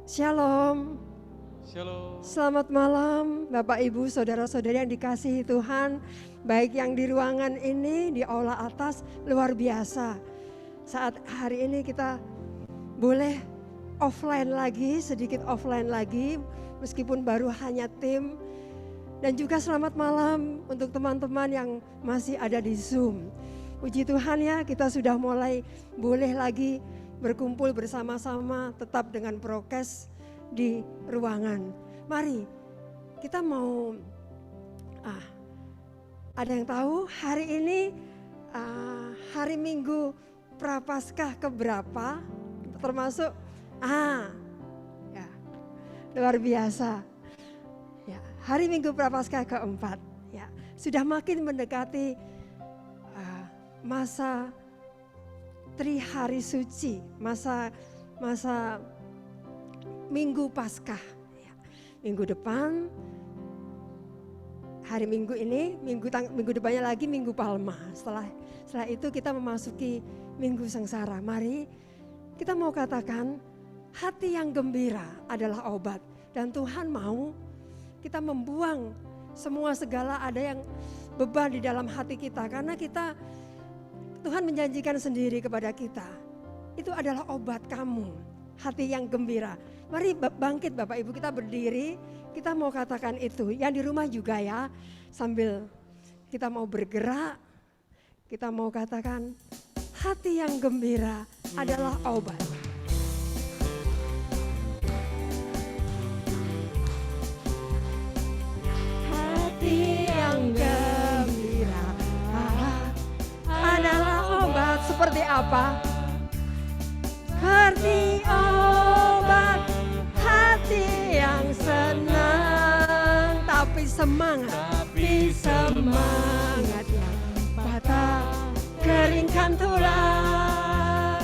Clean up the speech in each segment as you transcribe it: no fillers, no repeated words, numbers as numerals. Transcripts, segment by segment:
Shalom. Shalom. Selamat malam Bapak Ibu Saudara-saudari yang dikasihi Tuhan. Baik yang di ruangan ini, di aula atas, luar biasa. Saat hari ini kita boleh offline lagi, sedikit offline lagi. Meskipun baru hanya tim. Dan juga selamat malam untuk teman-teman yang masih ada di Zoom. Puji Tuhan ya, kita sudah mulai boleh lagi berkumpul bersama-sama tetap dengan prokes di ruangan. Mari kita mau ada yang tahu hari ini hari Minggu Prapaskah keberapa? Termasuk ya, luar biasa. Ya, hari Minggu Prapaskah keempat. Ya, sudah makin mendekati masa Trihari Suci, masa Minggu Paskah. Ya. Minggu depan, hari Minggu ini, minggu depannya lagi Minggu Palma. Setelah itu kita memasuki Minggu Sengsara. Mari kita mau katakan hati yang gembira adalah obat. Dan Tuhan mau kita membuang semua segala ada yang beban di dalam hati kita. Karena Tuhan menjanjikan sendiri kepada kita, itu adalah obat kamu, hati yang gembira. Mari bangkit Bapak Ibu, kita berdiri, kita mau katakan itu. Yang di rumah juga ya, sambil kita mau bergerak, kita mau katakan hati yang gembira adalah obat. Hati yang gembira adalah obat. Seperti apa? Seperti obat hati yang senang, tapi semangat yang patah keringkan tulang.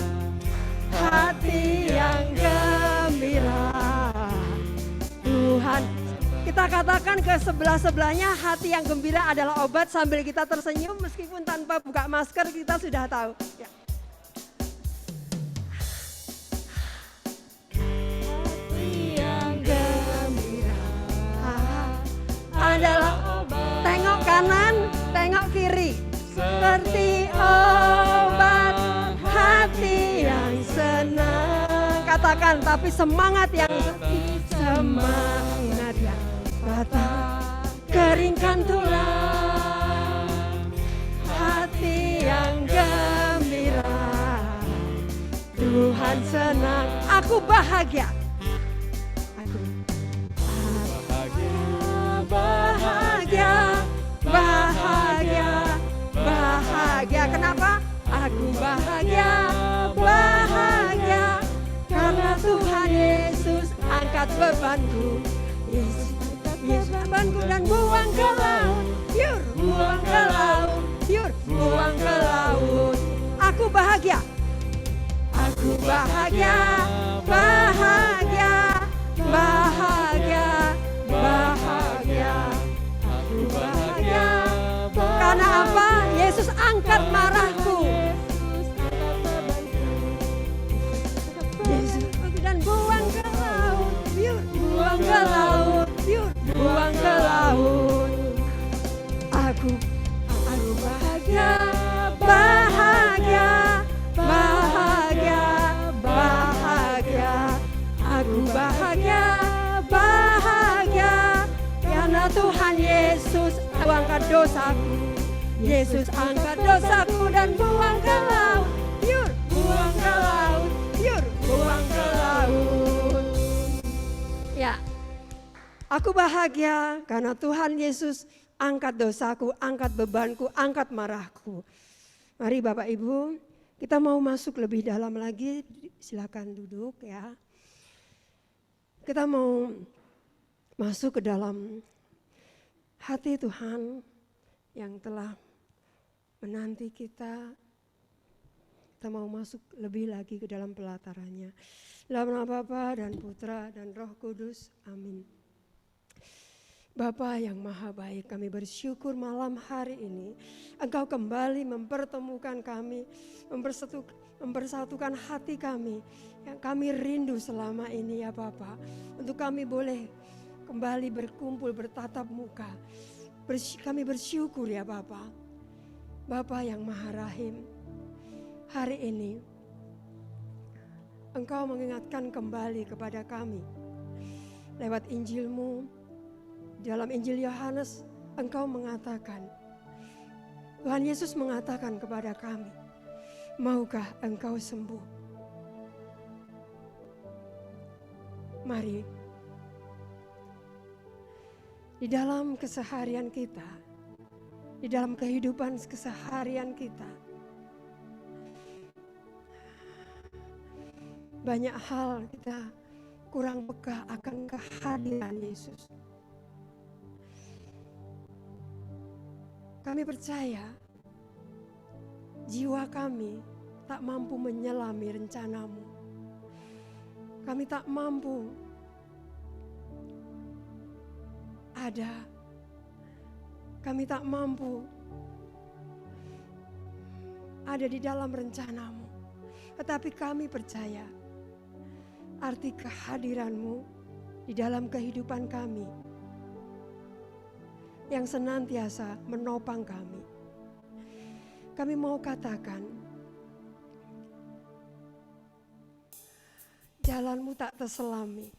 Hati yang gembira Tuhan. Kita katakan ke sebelah-sebelahnya, hati yang gembira adalah obat, sambil kita tersenyum meskipun tanpa buka masker, kita sudah tahu. Ya. Hati yang gembira adalah obat. Tengok kanan, tengok kiri. Seperti obat hati yang senang. Katakan, tapi semangat yang patah keringkan tulang. Hati yang gembira Tuhan senang. Aku bahagia. Bahagia. Kenapa? Aku bahagia karena Tuhan Yesus angkat bebanku. Yesus bebanku dan buang ke laut. Buang ke laut. Aku bahagia. Aku bahagia. Aku bahagia. Karena apa? Yesus angkat marahku. Yesus dan buang ke laut. Buang ke laut. Aku bahagia. Aku bahagia karena Tuhan Yesus angkat dosaku. Yesus angkat dosaku dan buang ke laut. Buang ke laut. Ya. Aku bahagia karena Tuhan Yesus angkat dosaku, angkat bebanku, angkat marahku. Mari Bapak Ibu, kita mau masuk lebih dalam lagi, silakan duduk ya. Kita mau masuk ke dalam hati Tuhan yang telah menanti kita. Kita mau masuk lebih lagi ke dalam pelatarannya. Dalam nama Bapa dan Putra dan Roh Kudus, amin. Bapa yang maha baik, kami bersyukur malam hari ini Engkau kembali mempertemukan kami, mempersatukan hati kami yang kami rindu selama ini ya Bapa. Untuk kami boleh kembali berkumpul bertatap muka. Kami bersyukur ya Bapa. Bapa yang maha rahim, hari ini Engkau mengingatkan kembali kepada kami lewat Injil-Mu. Dalam Injil Yohanes, Engkau mengatakan, Tuhan Yesus mengatakan kepada kami, maukah engkau sembuh? Mari, di dalam keseharian kita, di dalam kehidupan keseharian kita, banyak hal kita kurang peka akan kehadiran Yesus. Kami percaya jiwa kami tak mampu menyelami rencana-Mu. Kami tak mampu ada. Kami tak mampu ada di dalam rencana-Mu. Tetapi kami percaya arti kehadiran-Mu di dalam kehidupan kami yang senantiasa menopang kami. Kami mau katakan, jalan-Mu tak terselami.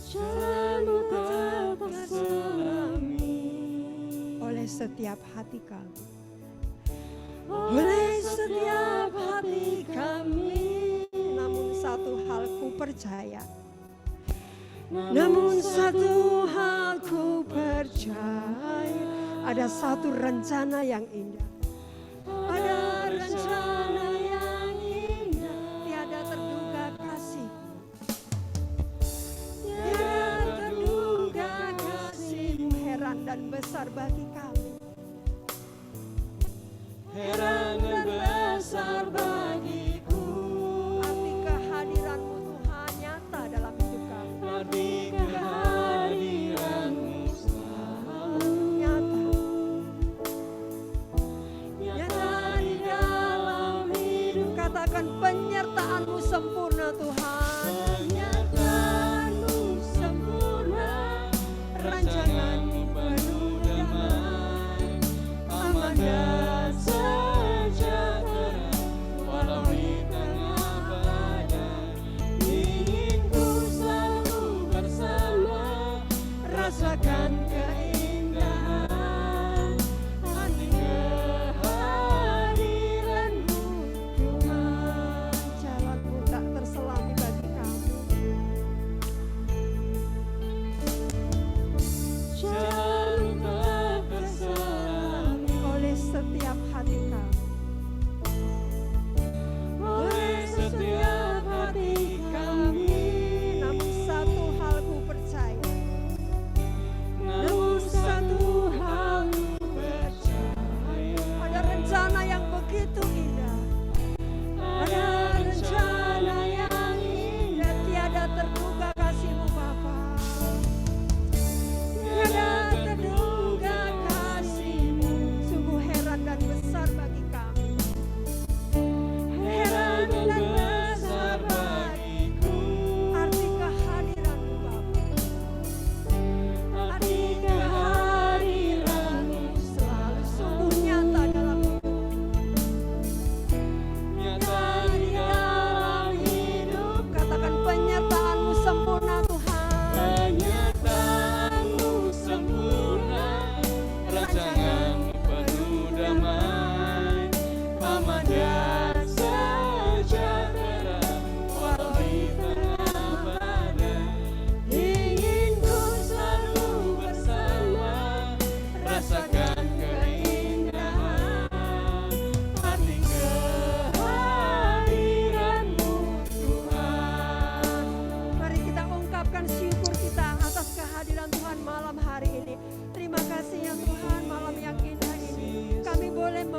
Jalan-Mu tak terselami oleh setiap hati kami. Oleh setiap hati kami. Namun satu hal ku percaya. Namun satu hal ku percaya. Ada satu rencana yang indah. Ada rencana yang indah. Tiada terduga kasih-Mu. Tiada terduga kasih-Mu. Heran dan besar bagi kami. Heran dan besar bagiku. Arti kehadiran-Mu Tuhan nyata dalam hidup kami. Arti kehadiran-Mu selalu nyata. Nyata di dalam hidup. Katakan penyertaan-Mu sempurna Tuhan. Penyertaan-Mu sempurna. Rancangan-Mu penuh damai. Aman dan sejahtera, walau di tengah badai, ingin ku selalu bersama, rasakan keindahan arti kehadiran-Mu Tuhan. Jalan-Mu tak terselami bagi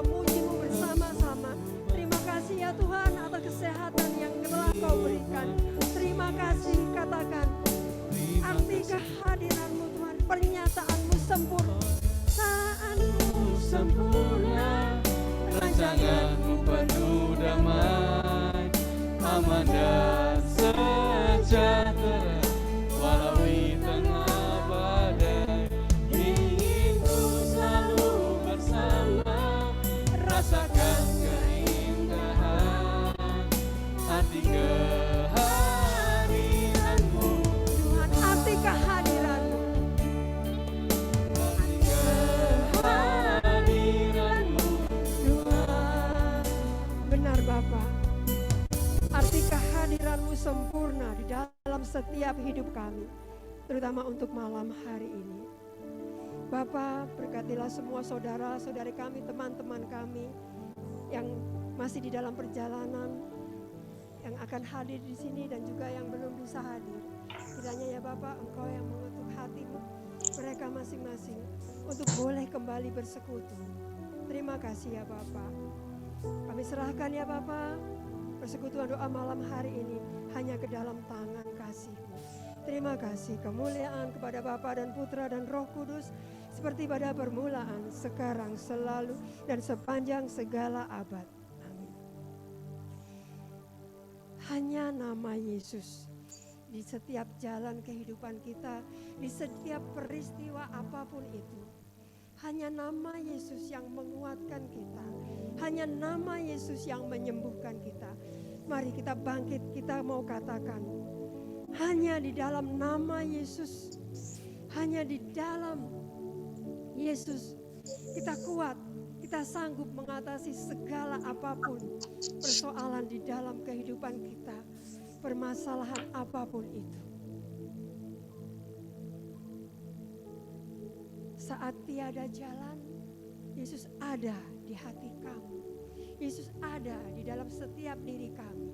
memuji-Mu bersama-sama. Terima kasih ya Tuhan atas kesehatan yang telah Kau berikan. Terima kasih, katakan arti kehadiran-Mu Tuhan, pernyataan-Mu sempurna, saat-Mu sempurna, rancangan-Mu penuh damai, aman dan sejahtera, walau di tengah badai, ingin ku selalu bersama, rasakan keindahan, arti kehadiran-Mu, Tuhan, arti kehadiran-Mu. arti kehadiran-Mu, Tuhan, benar Bapa, arti kehadiran-Mu sempurna di dalam setiap hidup kami, terutama untuk malam hari ini. Bapa, berkatilah semua saudara-saudari kami, teman-teman kami yang masih di dalam perjalanan, yang akan hadir di sini dan juga yang belum bisa hadir. Kiranya ya Bapa, Engkau yang mengetuk hati mereka masing-masing untuk boleh kembali bersekutu. Terima kasih ya Bapa. Kami serahkan ya Bapa, persekutuan doa malam hari ini hanya ke dalam tangan kasih-Mu. Terima kasih, kemuliaan kepada Bapa dan Putra dan Roh Kudus, seperti pada permulaan, sekarang, selalu, dan sepanjang segala abad. Amin. Hanya nama Yesus di setiap jalan kehidupan kita, di setiap peristiwa apapun itu. Hanya nama Yesus yang menguatkan kita. Hanya nama Yesus yang menyembuhkan kita. Mari kita bangkit, kita mau katakan, hanya di dalam nama Yesus, hanya di dalam Yesus kita kuat, kita sanggup mengatasi segala apapun persoalan di dalam kehidupan kita, permasalahan apapun itu. Saat tiada jalan, Yesus ada di hati kamu. Yesus ada di dalam setiap diri kami.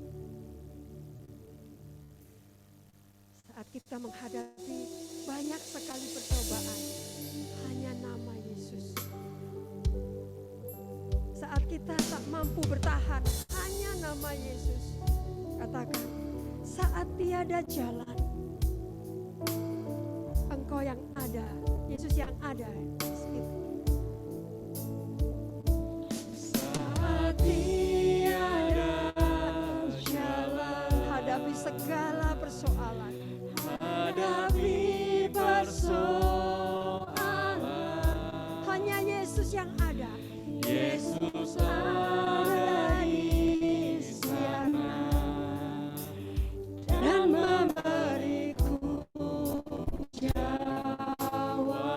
Saat kita menghadapi banyak sekali percobaan, hanya nama Yesus. Saat kita tak mampu bertahan, hanya nama Yesus. Katakan, saat tiada jalan, Engkau yang ada, Yesus yang ada di situ. saat tiada jalan, Hadapi segala persoalan, hadapi persoalan, hanya Yesus yang ada. Yesus ada di sana dan memberiku jawaban.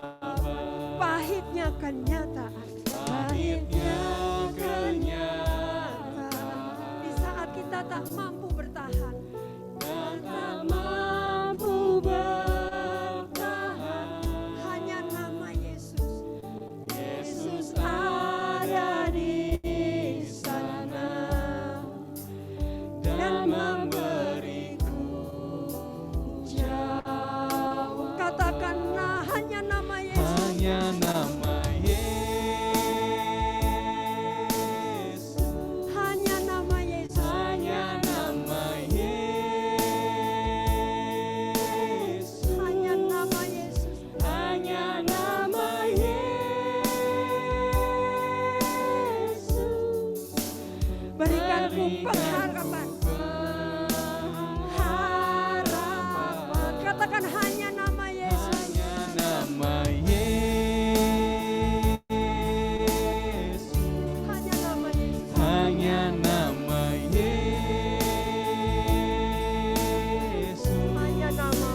Pahitnya kenyataan, Pahitnya kenyataan, di saat kita tak mampu bertahan, dan tak mampu bertahan, hanya nama Yesus. Yesus ada di sana dan memberiku jawaban. Katakanlah hanya nama Yesus. Hanya nama Yesus, Hanya nama Yesus. hanya nama Yesus, Hanya nama Yesus. hanya nama Yesus. Berikanku pengharapan. Harapan. Katakan hanya nama Yesus. Hanya nama Yesus, Hanya nama Yesus. hanya nama Yesus, Hanya nama.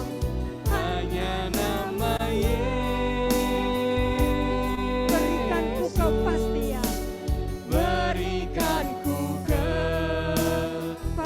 hanya nama Yesus. Berikanku kepastian. Berikanku kepastian,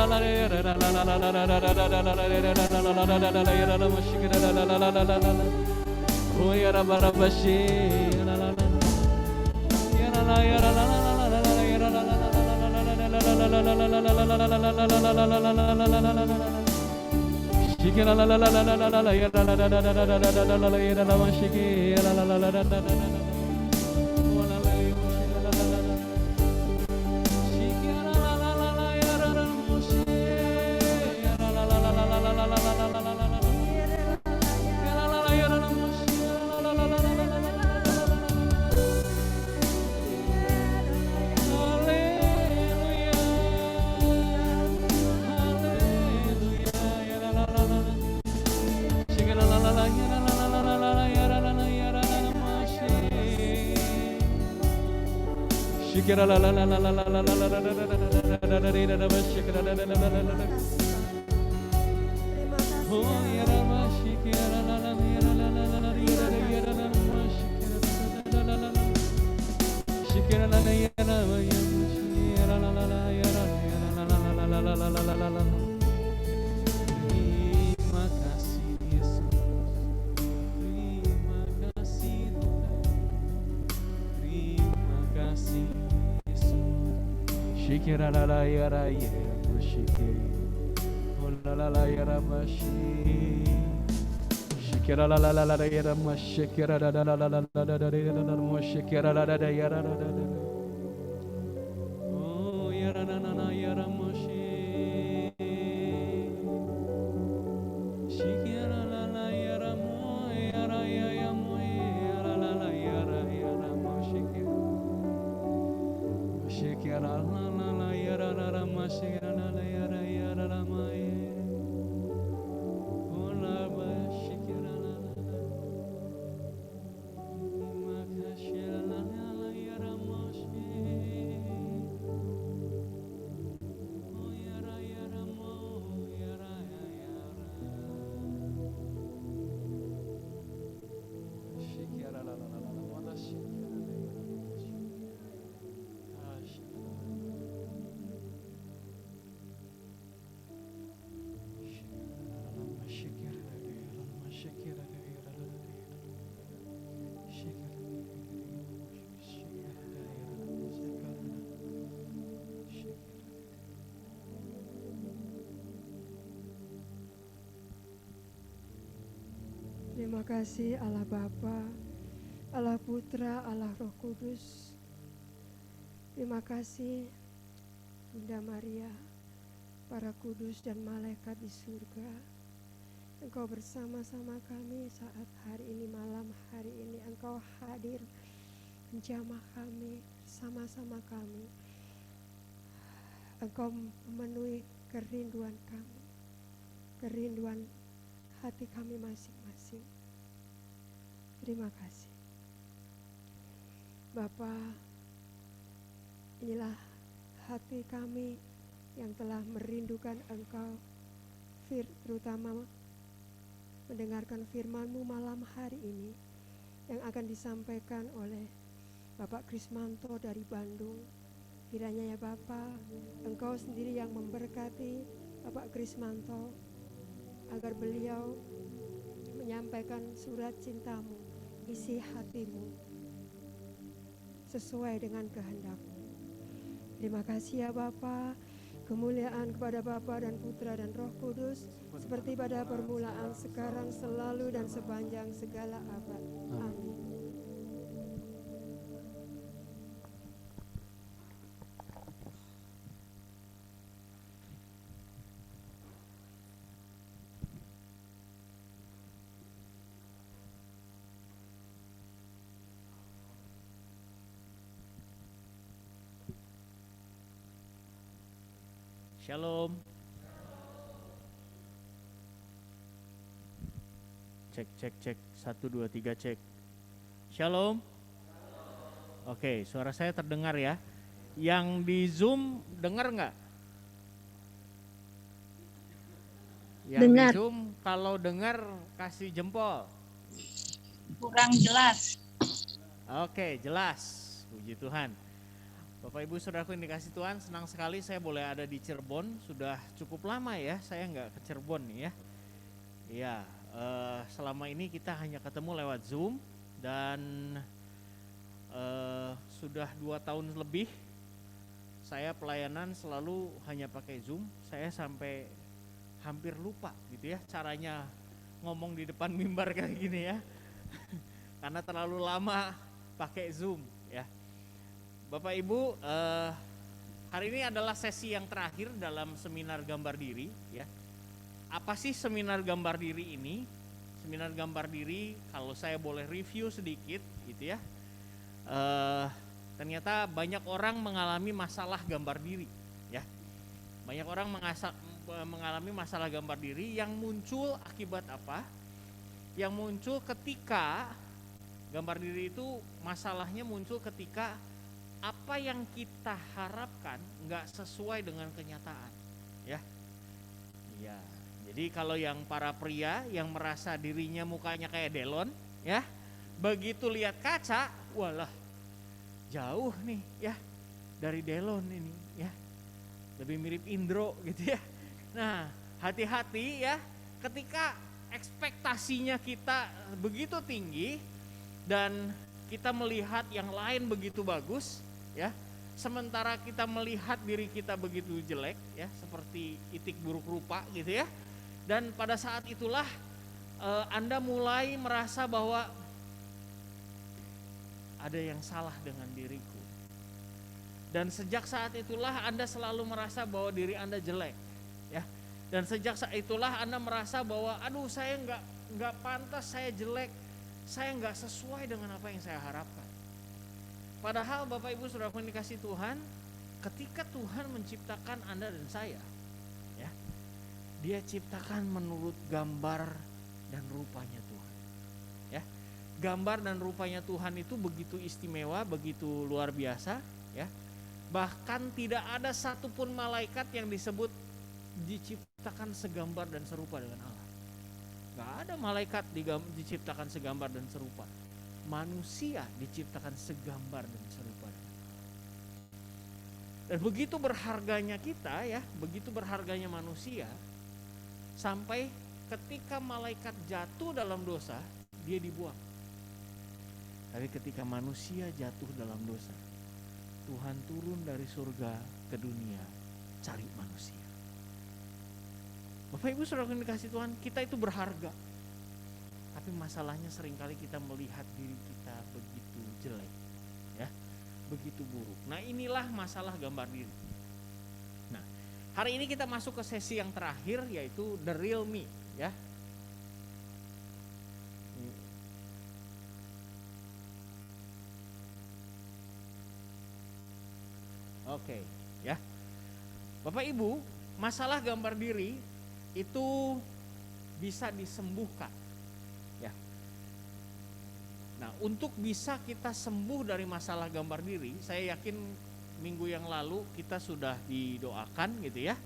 Terima kasih. Terima kasih Yesus, terima kasih Tuhan, terima kasih Yesus. Shikira la la ya ra ya mushiki, oh la la la ya ra mashi. Shikira la la la la ya ra mashikira la la la la la la la la mushikira la la la ya ra la la la. Oh ya ra na na na ya ra mashi. Shikira la la ya ra mo ya ra ya ya mo ya la la la ya ra mushikira. Shikira la la la ya ra mashikira la la ya ra ma ye. Oh la ba shikira la la la. Makashira la la la ya ra mashi. Oh ya ra mo ya ra ya ra. Shikira la la la la manda shikira la ya ra mashi. Ah shikira. Terima kasih Allah Bapa, Allah Putra, Allah Roh Kudus. Terima kasih Bunda Maria, para kudus dan malaikat di surga. Engkau bersama-sama kami saat hari ini, malam hari ini. Engkau hadir menjamah kami, bersama-sama kami. Engkau memenuhi kerinduan kami, kerinduan hati kami masing-masing. Terima kasih Bapa, inilah hati kami yang telah merindukan Engkau, terutama mendengarkan firman-Mu malam hari ini yang akan disampaikan oleh Bapak Krismanto dari Bandung. Kiranya ya Bapa, Engkau sendiri yang memberkati Bapak Krismanto agar beliau menyampaikan surat cinta-Mu, isi hati-Mu sesuai dengan kehendak-Mu. Terima kasih ya Bapa. Kemuliaan kepada Bapa dan Putra dan Roh Kudus seperti pada permulaan, sekarang, selalu dan sepanjang segala abad. Amin. Shalom. Cek, cek, cek. 1, 2, 3, cek. Shalom. Oke, suara saya terdengar ya. Yang di Zoom dengar nggak? Yang Dengar. di Zoom kalau dengar kasih jempol. Kurang jelas. Oke, jelas. Puji Tuhan. Bapak Ibu Saudaraku yang dikasih Tuhan, senang sekali saya boleh ada di Cirebon. Sudah cukup lama ya, saya nggak ke Cirebon nih ya. Iya, selama ini kita hanya ketemu lewat Zoom dan sudah 2 tahun lebih saya pelayanan selalu hanya pakai Zoom. Saya sampai hampir lupa gitu ya caranya ngomong di depan mimbar kayak gini ya. Karena terlalu lama pakai Zoom ya. Bapak Ibu, hari ini adalah sesi yang terakhir dalam seminar gambar diri ya. Apa sih seminar gambar diri ini? Seminar gambar diri kalau saya boleh review sedikit gitu ya. Ternyata banyak orang mengalami masalah gambar diri ya. Banyak orang mengalami masalah gambar diri yang muncul akibat apa? Yang muncul ketika gambar diri itu masalahnya muncul ketika apa yang kita harapkan nggak sesuai dengan kenyataan, ya. Iya. Jadi kalau yang para pria yang merasa dirinya mukanya kayak Delon, ya, begitu lihat kaca, walah, jauh nih, ya, dari Delon ini, ya, lebih mirip Indro gitu ya. Nah, hati-hati ya, ketika ekspektasinya kita begitu tinggi dan kita melihat yang lain begitu bagus. Ya, sementara kita melihat diri kita begitu jelek, ya, seperti itik buruk rupa gitu ya. Dan pada saat itulah Anda mulai merasa bahwa ada yang salah dengan diriku. Dan sejak saat itulah Anda selalu merasa bahwa diri Anda jelek, ya. Dan sejak saat itulah Anda merasa bahwa aduh saya nggak pantas, saya jelek, saya nggak sesuai dengan apa yang saya harapkan. Padahal Bapak Ibu Saudara yang dikasih Tuhan, ketika Tuhan menciptakan Anda dan saya, ya, Dia ciptakan menurut gambar dan rupanya Tuhan. Ya, gambar dan rupanya Tuhan itu begitu istimewa, begitu luar biasa, ya. Bahkan tidak ada satupun malaikat yang disebut diciptakan segambar dan serupa dengan Allah. Gak ada malaikat diciptakan segambar dan serupa. Manusia diciptakan segambar dan serupa. Dan begitu berharganya kita ya, begitu berharganya manusia, sampai ketika malaikat jatuh dalam dosa, dia dibuang. Tapi ketika manusia jatuh dalam dosa, Tuhan turun dari surga ke dunia cari manusia. Bapak Ibu Saudara yang dikasih Tuhan, kita itu berharga. Tapi masalahnya seringkali kita melihat diri kita begitu jelek, ya, begitu buruk. Nah, inilah masalah gambar diri. Nah, hari ini kita masuk ke sesi yang terakhir, yaitu the real me, ya. Oke, ya. Bapak Ibu, masalah gambar diri itu bisa disembuhkan. Nah, untuk bisa kita sembuh dari masalah gambar diri, saya yakin minggu yang lalu kita sudah didoakan gitu ya.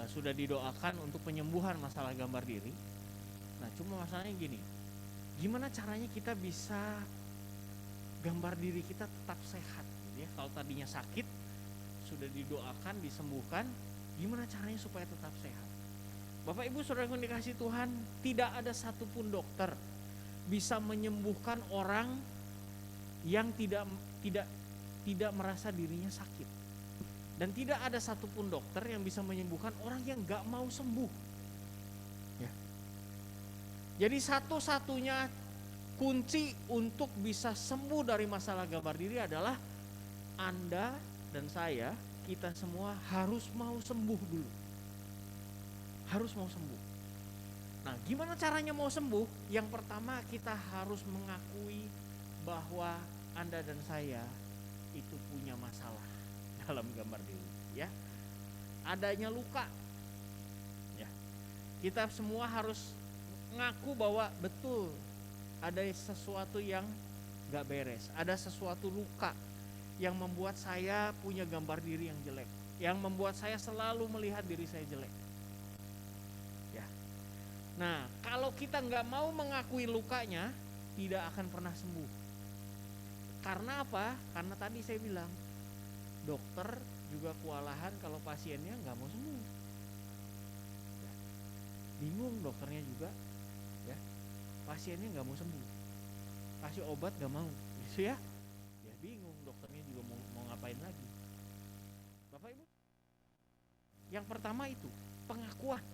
Sudah didoakan untuk penyembuhan masalah gambar diri. Nah, cuma masalahnya gini, gimana caranya kita bisa gambar diri kita tetap sehat gitu ya. Kalau tadinya sakit, sudah didoakan, disembuhkan, gimana caranya supaya tetap sehat? Bapak Ibu Saudara yang dikasih Tuhan, tidak ada satupun dokter bisa menyembuhkan orang yang tidak merasa dirinya sakit. Dan tidak ada satupun dokter yang bisa menyembuhkan orang yang gak mau sembuh. Ya. Jadi satu-satunya kunci untuk bisa sembuh dari masalah gambar diri adalah Anda dan saya, kita semua harus mau sembuh dulu. Harus mau sembuh. Nah, gimana caranya mau sembuh? Yang pertama kita harus mengakui bahwa Anda dan saya itu punya masalah dalam gambar diri, ya. Adanya luka. Ya. Kita semua harus mengaku bahwa betul ada sesuatu yang gak beres, ada sesuatu luka yang membuat saya punya gambar diri yang jelek, yang membuat saya selalu melihat diri saya jelek. Nah, kalau kita nggak mau mengakui lukanya, tidak akan pernah sembuh. Karena apa? Karena tadi saya bilang, dokter juga kewalahan kalau pasiennya nggak mau sembuh. Ya. Bingung dokternya juga, ya, pasiennya nggak mau sembuh, kasih obat nggak mau, gitu ya. Ya bingung dokternya juga mau ngapain lagi. Bapak Ibu, yang pertama itu pengakuan.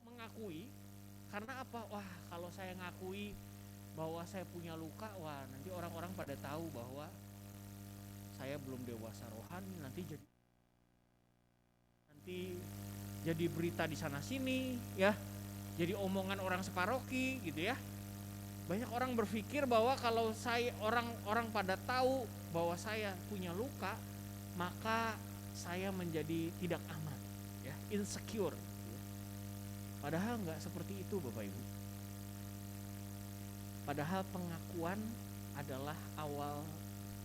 Mengakui, karena apa? Wah, kalau saya ngakui bahwa saya punya luka, wah nanti orang-orang pada tahu bahwa saya belum dewasa rohani, nanti jadi berita di sana sini, ya, jadi omongan orang separoki, gitu ya. Banyak orang berpikir bahwa kalau saya orang pada tahu bahwa saya punya luka, maka saya menjadi tidak aman, ya, insecure. Padahal nggak seperti itu, Bapak Ibu. Padahal pengakuan adalah awal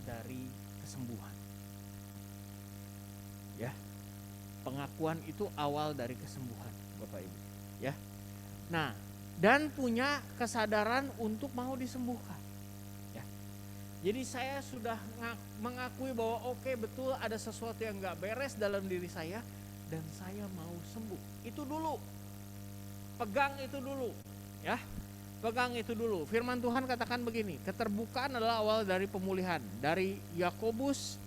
dari kesembuhan. Ya. Pengakuan itu awal dari kesembuhan, Bapak Ibu, ya. Nah, dan punya kesadaran untuk mau disembuhkan. Ya. Jadi saya sudah mengakui bahwa oke, betul ada sesuatu yang nggak beres dalam diri saya dan saya mau sembuh. Itu dulu. Pegang itu dulu, ya. Pegang itu dulu. Firman Tuhan katakan begini, keterbukaan adalah awal dari pemulihan. Dari Yakobus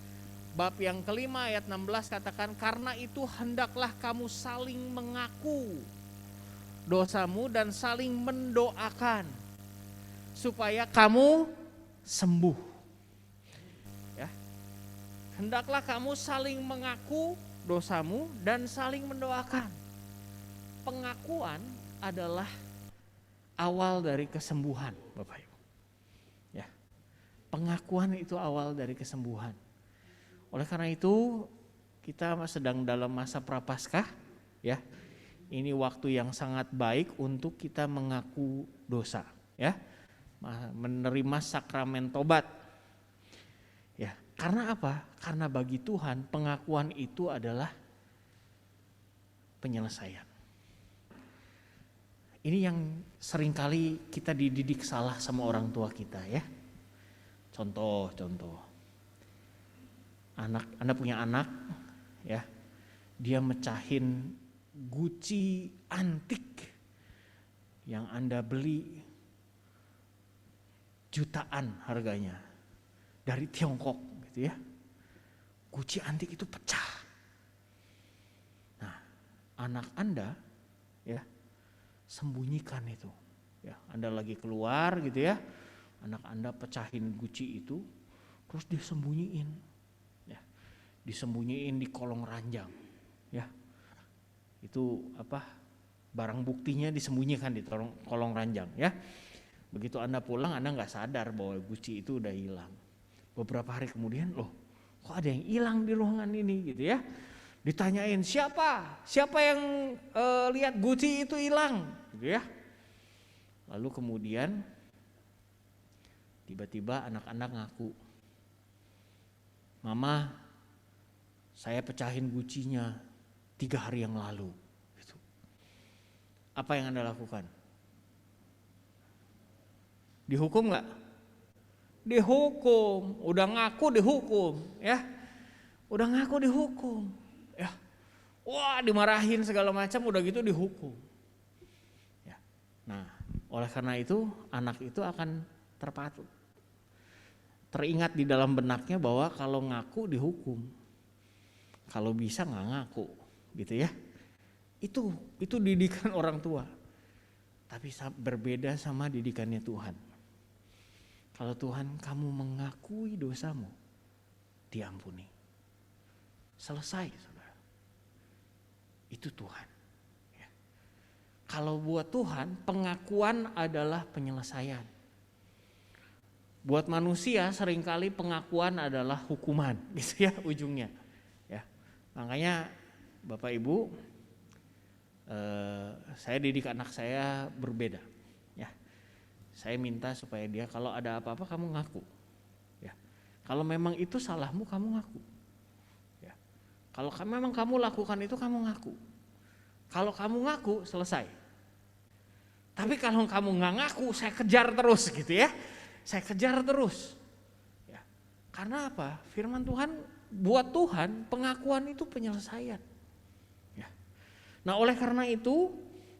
bab yang kelima ayat 16 katakan, karena itu hendaklah kamu saling mengaku dosamu dan saling mendoakan supaya kamu sembuh. Ya. Hendaklah kamu saling mengaku dosamu dan saling mendoakan. Pengakuan adalah awal dari kesembuhan, Bapak Ibu. Ya. Pengakuan itu awal dari kesembuhan. Oleh karena itu, kita sedang dalam masa Prapaskah, ya. Ini waktu yang sangat baik untuk kita mengaku dosa, ya. Menerima sakramen tobat. Ya, karena apa? Karena bagi Tuhan pengakuan itu adalah penyelesaian. Ini yang seringkali kita dididik salah sama orang tua kita, ya. Contoh. Anda punya anak, ya. Dia mecahin Gucci antik yang Anda beli jutaan harganya dari Tiongkok, gitu ya. Gucci antik itu pecah. Nah, anak Anda, ya, sembunyikan itu, ya. Anda lagi keluar, gitu ya, anak Anda pecahin Gucci itu, terus disembunyiin, ya, disembunyiin di kolong ranjang, ya. Itu apa? Barang buktinya disembunyikan di kolong ranjang, ya. Begitu Anda pulang, Anda nggak sadar bahwa Gucci itu udah hilang. Beberapa hari kemudian, loh, kok ada yang hilang di ruangan ini, gitu ya. Ditanyain siapa yang lihat Gucci itu hilang, gitu ya. Lalu kemudian tiba-tiba anak-anak ngaku, Mama, saya pecahin Gucci-nya 3 hari yang lalu. Gitu. Apa yang Anda lakukan? Dihukum nggak? Dihukum. Udah ngaku dihukum, ya. Udah ngaku dihukum. Ya, wah, dimarahin segala macam, udah gitu dihukum. Ya. Nah, oleh karena itu anak itu akan terpacu, teringat di dalam benaknya bahwa kalau ngaku dihukum, kalau bisa nggak ngaku, gitu ya. Itu didikan orang tua, tapi berbeda sama didikannya Tuhan. Kalau Tuhan, kamu mengakui dosamu, diampuni, selesai. Itu Tuhan, ya. Kalau buat Tuhan pengakuan adalah penyelesaian. Buat manusia seringkali pengakuan adalah hukuman, gitu ya ujungnya, ya. Makanya Bapak Ibu, saya didik anak saya berbeda, ya. Saya minta supaya dia kalau ada apa-apa kamu ngaku, ya. Kalau memang itu salahmu kamu ngaku. Kalau memang kamu lakukan itu kamu ngaku. Kalau kamu ngaku selesai. Tapi kalau kamu nggak ngaku, saya kejar terus, gitu ya. Saya kejar terus. Ya. Karena apa? Firman Tuhan, buat Tuhan pengakuan itu penyelesaian. Ya. Nah oleh karena itu,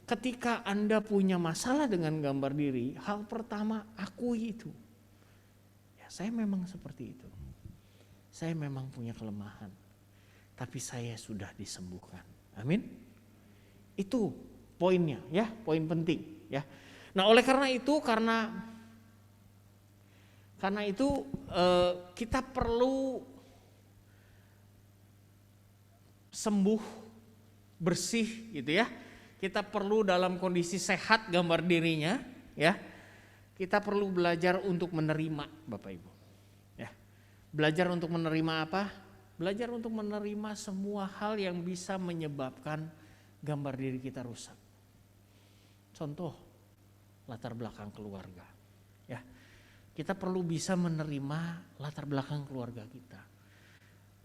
ketika Anda punya masalah dengan gambar diri, hal pertama akui itu. Ya, saya memang seperti itu. Saya memang punya kelemahan, tapi saya sudah disembuhkan. Amin. Itu poinnya, ya, poin penting, ya. Nah, oleh karena itu, karena kita perlu sembuh, bersih, gitu ya. Kita perlu dalam kondisi sehat gambar dirinya, ya. Kita perlu belajar untuk menerima, Bapak Ibu. Ya. Belajar untuk menerima apa? Belajar untuk menerima semua hal yang bisa menyebabkan gambar diri kita rusak. Contoh, latar belakang keluarga. Ya, kita perlu bisa menerima latar belakang keluarga kita.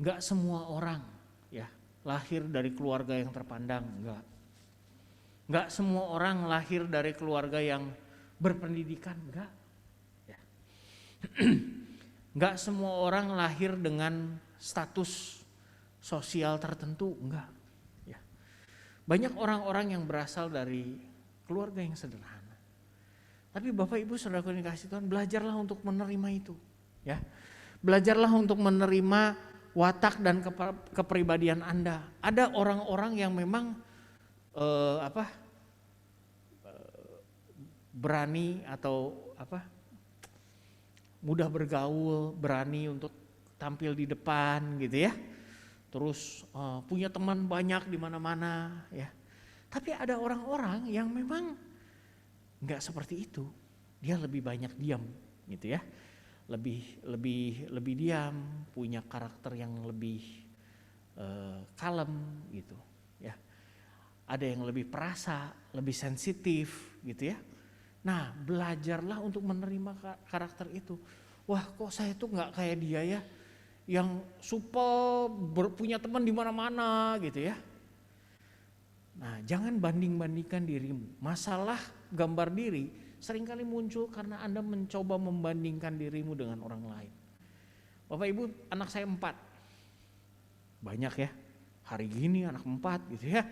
Enggak semua orang ya lahir dari keluarga yang terpandang, enggak. Enggak semua orang lahir dari keluarga yang berpendidikan, enggak. Ya. Enggak semua orang lahir dengan status sosial tertentu, enggak. Ya. Banyak orang-orang yang berasal dari keluarga yang sederhana. Tapi Bapak Ibu Saudaraku yang dikasihi Tuhan, belajarlah untuk menerima itu, ya. Belajarlah untuk menerima watak dan kepribadian Anda. Ada orang-orang yang memang berani atau mudah bergaul, berani untuk tampil di depan gitu ya. Terus punya teman banyak di mana-mana ya. Tapi ada orang-orang yang memang enggak seperti itu. Dia lebih banyak diam gitu ya. Lebih diam, punya karakter yang lebih kalem gitu ya. Ada yang lebih perasa, lebih sensitif gitu ya. Nah, belajarlah untuk menerima karakter itu. Wah, kok saya tuh enggak kayak dia ya, yang supel, punya teman di mana-mana gitu ya. Nah, jangan banding-bandingkan dirimu. Masalah gambar diri seringkali muncul karena Anda mencoba membandingkan dirimu dengan orang lain. Bapak Ibu, anak saya 4. Banyak ya, hari gini anak 4 gitu ya.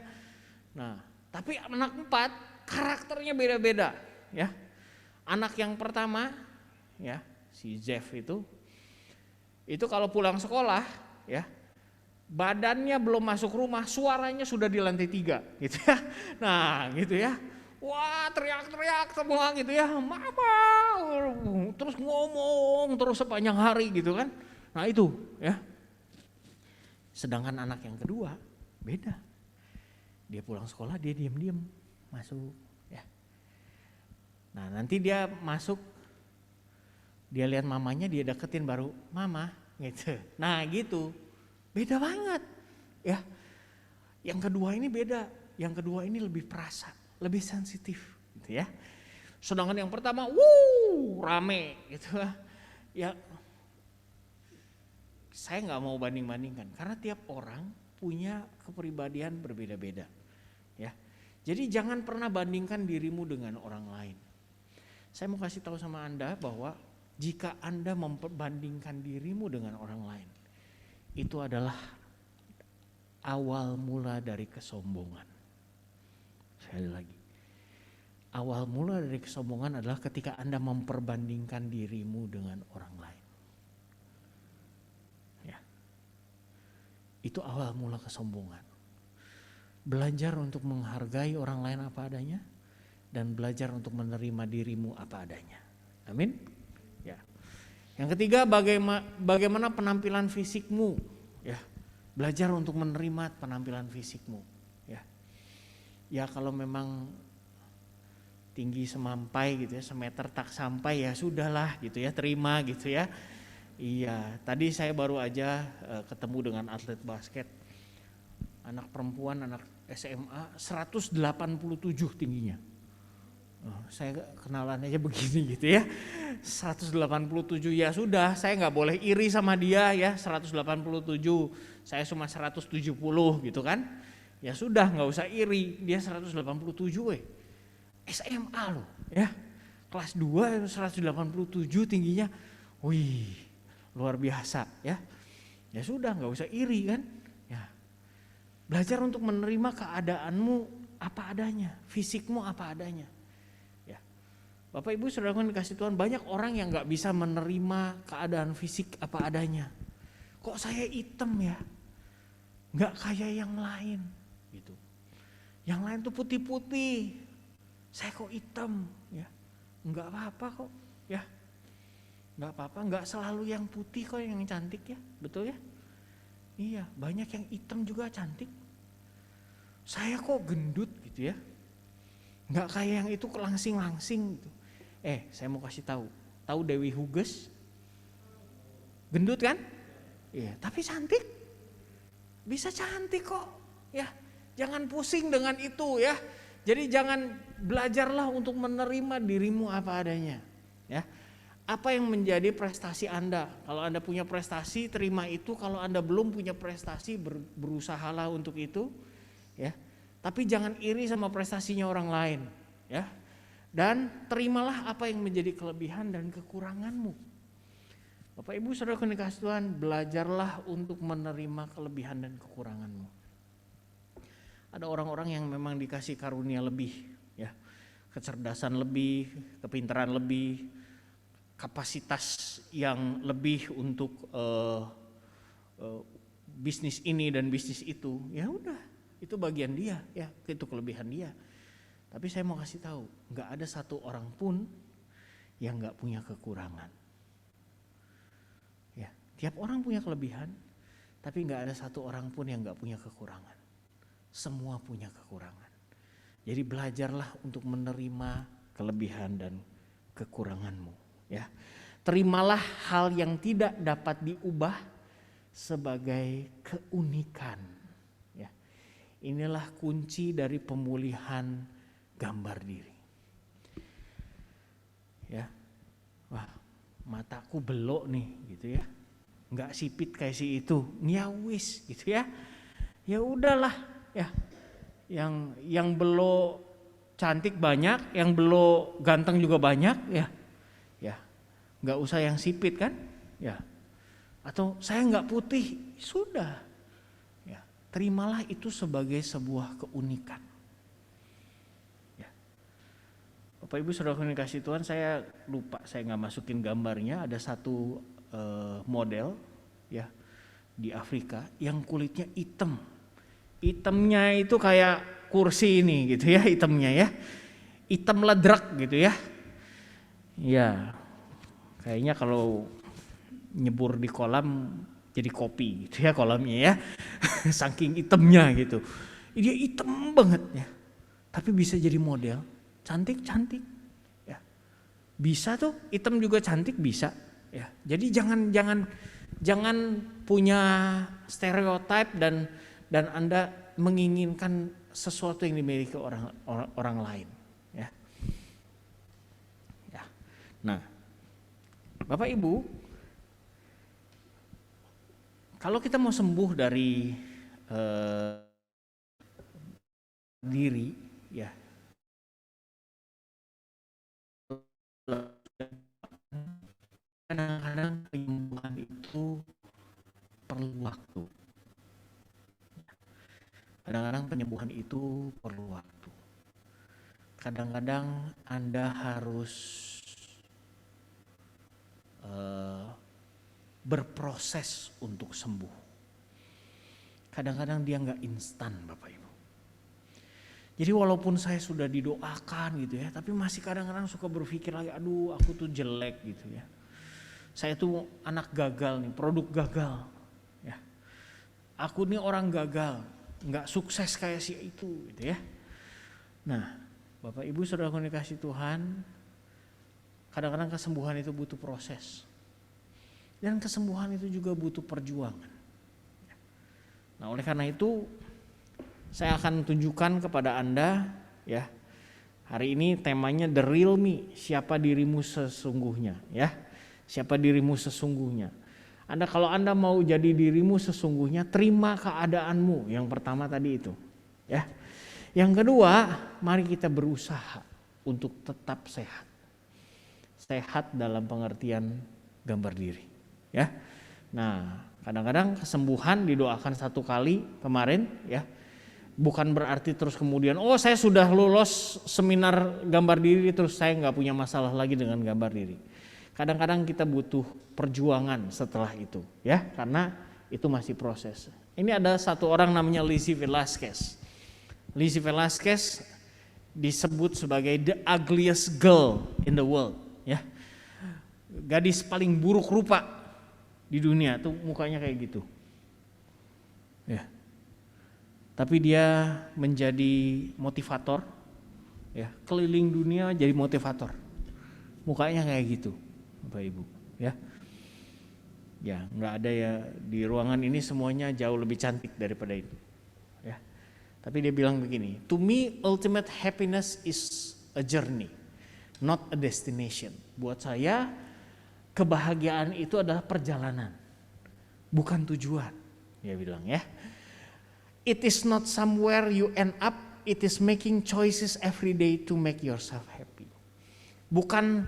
Nah, tapi anak 4 karakternya beda-beda ya. Anak yang pertama ya, si Jeff itu kalau pulang sekolah ya, badannya belum masuk rumah, suaranya sudah di lantai 3 gitu ya. Nah gitu ya, wah teriak-teriak semua gitu ya, mama, terus ngomong terus sepanjang hari gitu kan. Nah itu ya. Sedangkan anak yang kedua beda, dia pulang sekolah dia diam-diam masuk ya. Nah nanti dia masuk, dia lihat mamanya, dia deketin baru mama gitu. Nah gitu. Beda banget ya. Yang kedua ini beda. Yang kedua ini lebih perasa, lebih sensitif gitu ya. Sedangkan yang pertama rame gitu ya. Saya nggak mau banding-bandingkan karena tiap orang punya kepribadian berbeda-beda ya. Jadi jangan pernah bandingkan dirimu dengan orang lain. Saya mau kasih tahu sama Anda bahwa jika Anda membandingkan dirimu dengan orang lain, itu adalah awal mula dari kesombongan. Sekali lagi, awal mula dari kesombongan adalah ketika Anda memperbandingkan dirimu dengan orang lain. Ya, itu awal mula kesombongan. Belajar untuk menghargai orang lain apa adanya dan belajar untuk menerima dirimu apa adanya. Amin. Ya. Yang ketiga, bagaimana penampilan fisikmu, ya. Belajar untuk menerima penampilan fisikmu, ya. Ya kalau memang tinggi semampai gitu ya, semeter tak sampai ya sudahlah gitu ya, terima gitu ya. Iya, tadi saya baru aja ketemu dengan atlet basket, anak perempuan, anak SMA 187 tingginya. Saya kenalan aja begini gitu ya, 187 ya sudah, saya nggak boleh iri sama dia ya, 187, saya cuma 170 gitu kan, ya sudah nggak usah iri, dia 187 SMA loh ya, kelas 2 187 tingginya, wih luar biasa ya. Ya sudah, nggak usah iri kan. Ya. Belajar untuk menerima keadaanmu apa adanya, fisikmu apa adanya. Ya. Bapak Ibu Saudaraku yang dikasih Tuhan, banyak orang yang nggak bisa menerima keadaan fisik apa adanya. Kok saya hitam ya? Nggak kayak yang lain gitu. Yang lain tuh putih-putih. Saya kok hitam ya. Nggak apa-apa kok ya. Nggak apa-apa, nggak selalu yang putih kok yang cantik ya, betul ya? Iya, banyak yang hitam juga cantik. Saya kok gendut gitu ya, nggak kayak yang itu langsing-langsing gitu. Saya mau kasih tahu Dewi Huges? Gendut kan? Iya, tapi cantik. Bisa cantik kok ya. Jangan pusing dengan itu ya. Jadi jangan, belajarlah untuk menerima dirimu apa adanya ya. Apa yang menjadi prestasi Anda? Kalau Anda punya prestasi, terima itu. Kalau Anda belum punya prestasi, berusahalah untuk itu, ya. Tapi jangan iri sama prestasinya orang lain, ya. Dan terimalah apa yang menjadi kelebihan dan kekuranganmu. Bapak Ibu Saudara yang dikasihi Tuhan, belajarlah untuk menerima kelebihan dan kekuranganmu. Ada orang-orang yang memang dikasih karunia lebih, ya, kecerdasan lebih, kepintaran lebih, kapasitas yang lebih untuk bisnis ini dan bisnis itu. Ya udah, itu bagian dia, ya, itu kelebihan dia. Tapi saya mau kasih tahu, nggak ada satu orang pun yang nggak punya kekurangan. Ya, tiap orang punya kelebihan, tapi nggak ada satu orang pun yang nggak punya kekurangan. Semua punya kekurangan. Jadi belajarlah untuk menerima kelebihan dan kekuranganmu, ya. Terimalah hal yang tidak dapat diubah sebagai keunikan, ya. Inilah kunci dari pemulihan gambar diri. Ya. Wah, mataku belok nih gitu ya. Enggak sipit kayak si itu. Nyawis gitu ya. Ya udahlah. Ya, yang belok cantik banyak, yang belok ganteng juga banyak, ya, nggak usah yang sipit kan, ya, atau saya nggak putih, sudah, ya, terimalah itu sebagai sebuah keunikan. Ya. Bapak Ibu Saudara yang dikasihi Tuhan, saya lupa, saya nggak masukin gambarnya, ada satu model, ya, di Afrika yang kulitnya hitam. Hitamnya itu kayak kursi ini gitu ya, hitamnya ya, hitam ledrak gitu ya. Ya, kayaknya kalau nyebur di kolam jadi kopi gitu ya kolamnya ya. Saking hitamnya gitu. Dia hitam banget ya. Tapi bisa jadi model, cantik-cantik ya. Bisa tuh, hitam juga cantik bisa ya. Jadi jangan punya stereotip dan Anda menginginkan sesuatu yang dimiliki orang lain, ya. Ya. Nah, Bapak Ibu, kalau kita mau sembuh dari diri, ya, kadang-kadang penyembuhan itu perlu waktu. Kadang-kadang penyembuhan itu perlu waktu. Kadang-kadang Anda harus berproses untuk sembuh. Kadang-kadang dia nggak instan, Bapak Ibu. Jadi walaupun saya sudah didoakan gitu ya, tapi masih kadang-kadang suka berpikir lagi, aduh aku tuh jelek gitu ya. Saya tuh anak gagal nih, produk gagal. Ya. Aku nih orang gagal. Nggak sukses kayak si itu gitu ya. Nah, Bapak Ibu Saudara yang dikasihi Tuhan, kadang-kadang kesembuhan itu butuh proses. Dan kesembuhan itu juga butuh perjuangan. Nah, oleh karena itu saya akan tunjukkan kepada Anda ya. Hari ini temanya The Real Me, siapa dirimu sesungguhnya ya. Siapa dirimu sesungguhnya. Kalau Anda mau jadi dirimu sesungguhnya, terima keadaanmu. Yang pertama tadi itu, ya. Yang kedua, mari kita berusaha untuk tetap sehat. Sehat dalam pengertian gambar diri, ya. Nah, kadang-kadang kesembuhan didoakan 1 kali kemarin ya. Bukan berarti terus kemudian saya sudah lulus seminar gambar diri terus saya nggak punya masalah lagi dengan gambar diri. Kadang-kadang kita butuh perjuangan setelah itu ya, karena itu masih proses. Ini ada satu orang namanya Lizzie Velasquez. Lizzie Velasquez disebut sebagai the ugliest girl in the world ya. Gadis paling buruk rupa di dunia tuh mukanya kayak gitu. Ya. Tapi dia menjadi motivator ya, keliling dunia jadi motivator. Mukanya kayak gitu, Bapak Ibu, ya. Ya, nggak ada ya di ruangan ini semuanya jauh lebih cantik daripada itu. Ya. Tapi dia bilang begini, to me ultimate happiness is a journey, not a destination. Buat saya kebahagiaan itu adalah perjalanan, bukan tujuan. Dia bilang ya. It is not somewhere you end up, it is making choices every day to make yourself happy. Bukan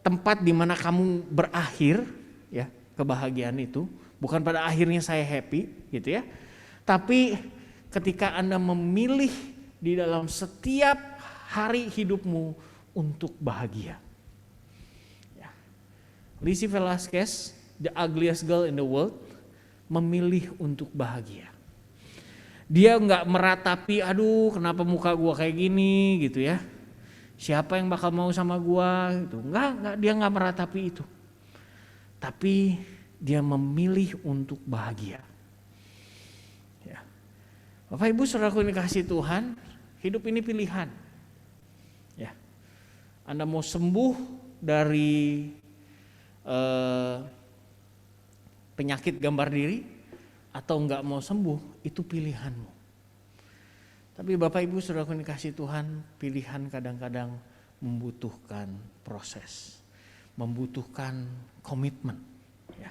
tempat di mana kamu berakhir ya, kebahagiaan itu, bukan pada akhirnya saya happy gitu ya. Tapi ketika Anda memilih di dalam setiap hari hidupmu untuk bahagia. Ya. Lizzie Velasquez, the ugliest girl in the world, memilih untuk bahagia. Dia nggak meratapi, aduh kenapa muka gua kayak gini gitu ya. Siapa yang bakal mau sama gua gitu. Enggak, dia nggak meratapi itu. Tapi dia memilih untuk bahagia. Ya. Bapak Ibu saudaraku yang dikasihi Tuhan, hidup ini pilihan. Ya. Anda mau sembuh dari penyakit gambar diri atau enggak mau sembuh, itu pilihanmu. Tapi Bapak Ibu saudaraku yang dikasihi Tuhan, pilihan kadang-kadang membutuhkan proses, membutuhkan komitmen. Ya.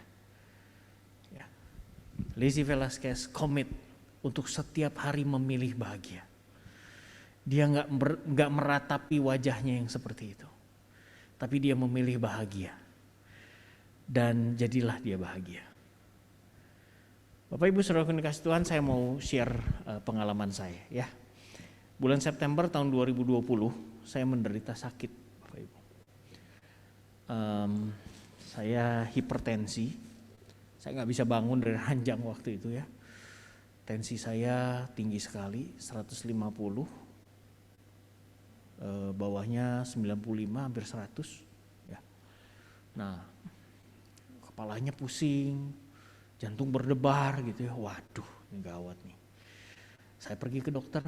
Ya. Lizzie Velasquez komit untuk setiap hari memilih bahagia. Dia enggak meratapi wajahnya yang seperti itu, tapi dia memilih bahagia, dan jadilah dia bahagia. Bapak Ibu saudaraku yang dikasihi Tuhan, saya mau share pengalaman saya ya. Bulan September tahun 2020 saya menderita sakit, Bapak Ibu. Saya hipertensi, saya nggak bisa bangun dari ranjang waktu itu ya. Tensi saya tinggi sekali, 150, bawahnya 95 hampir 100 ya. Nah, kepalanya pusing, jantung berdebar gitu ya, waduh ini gawat nih. Saya pergi ke dokter,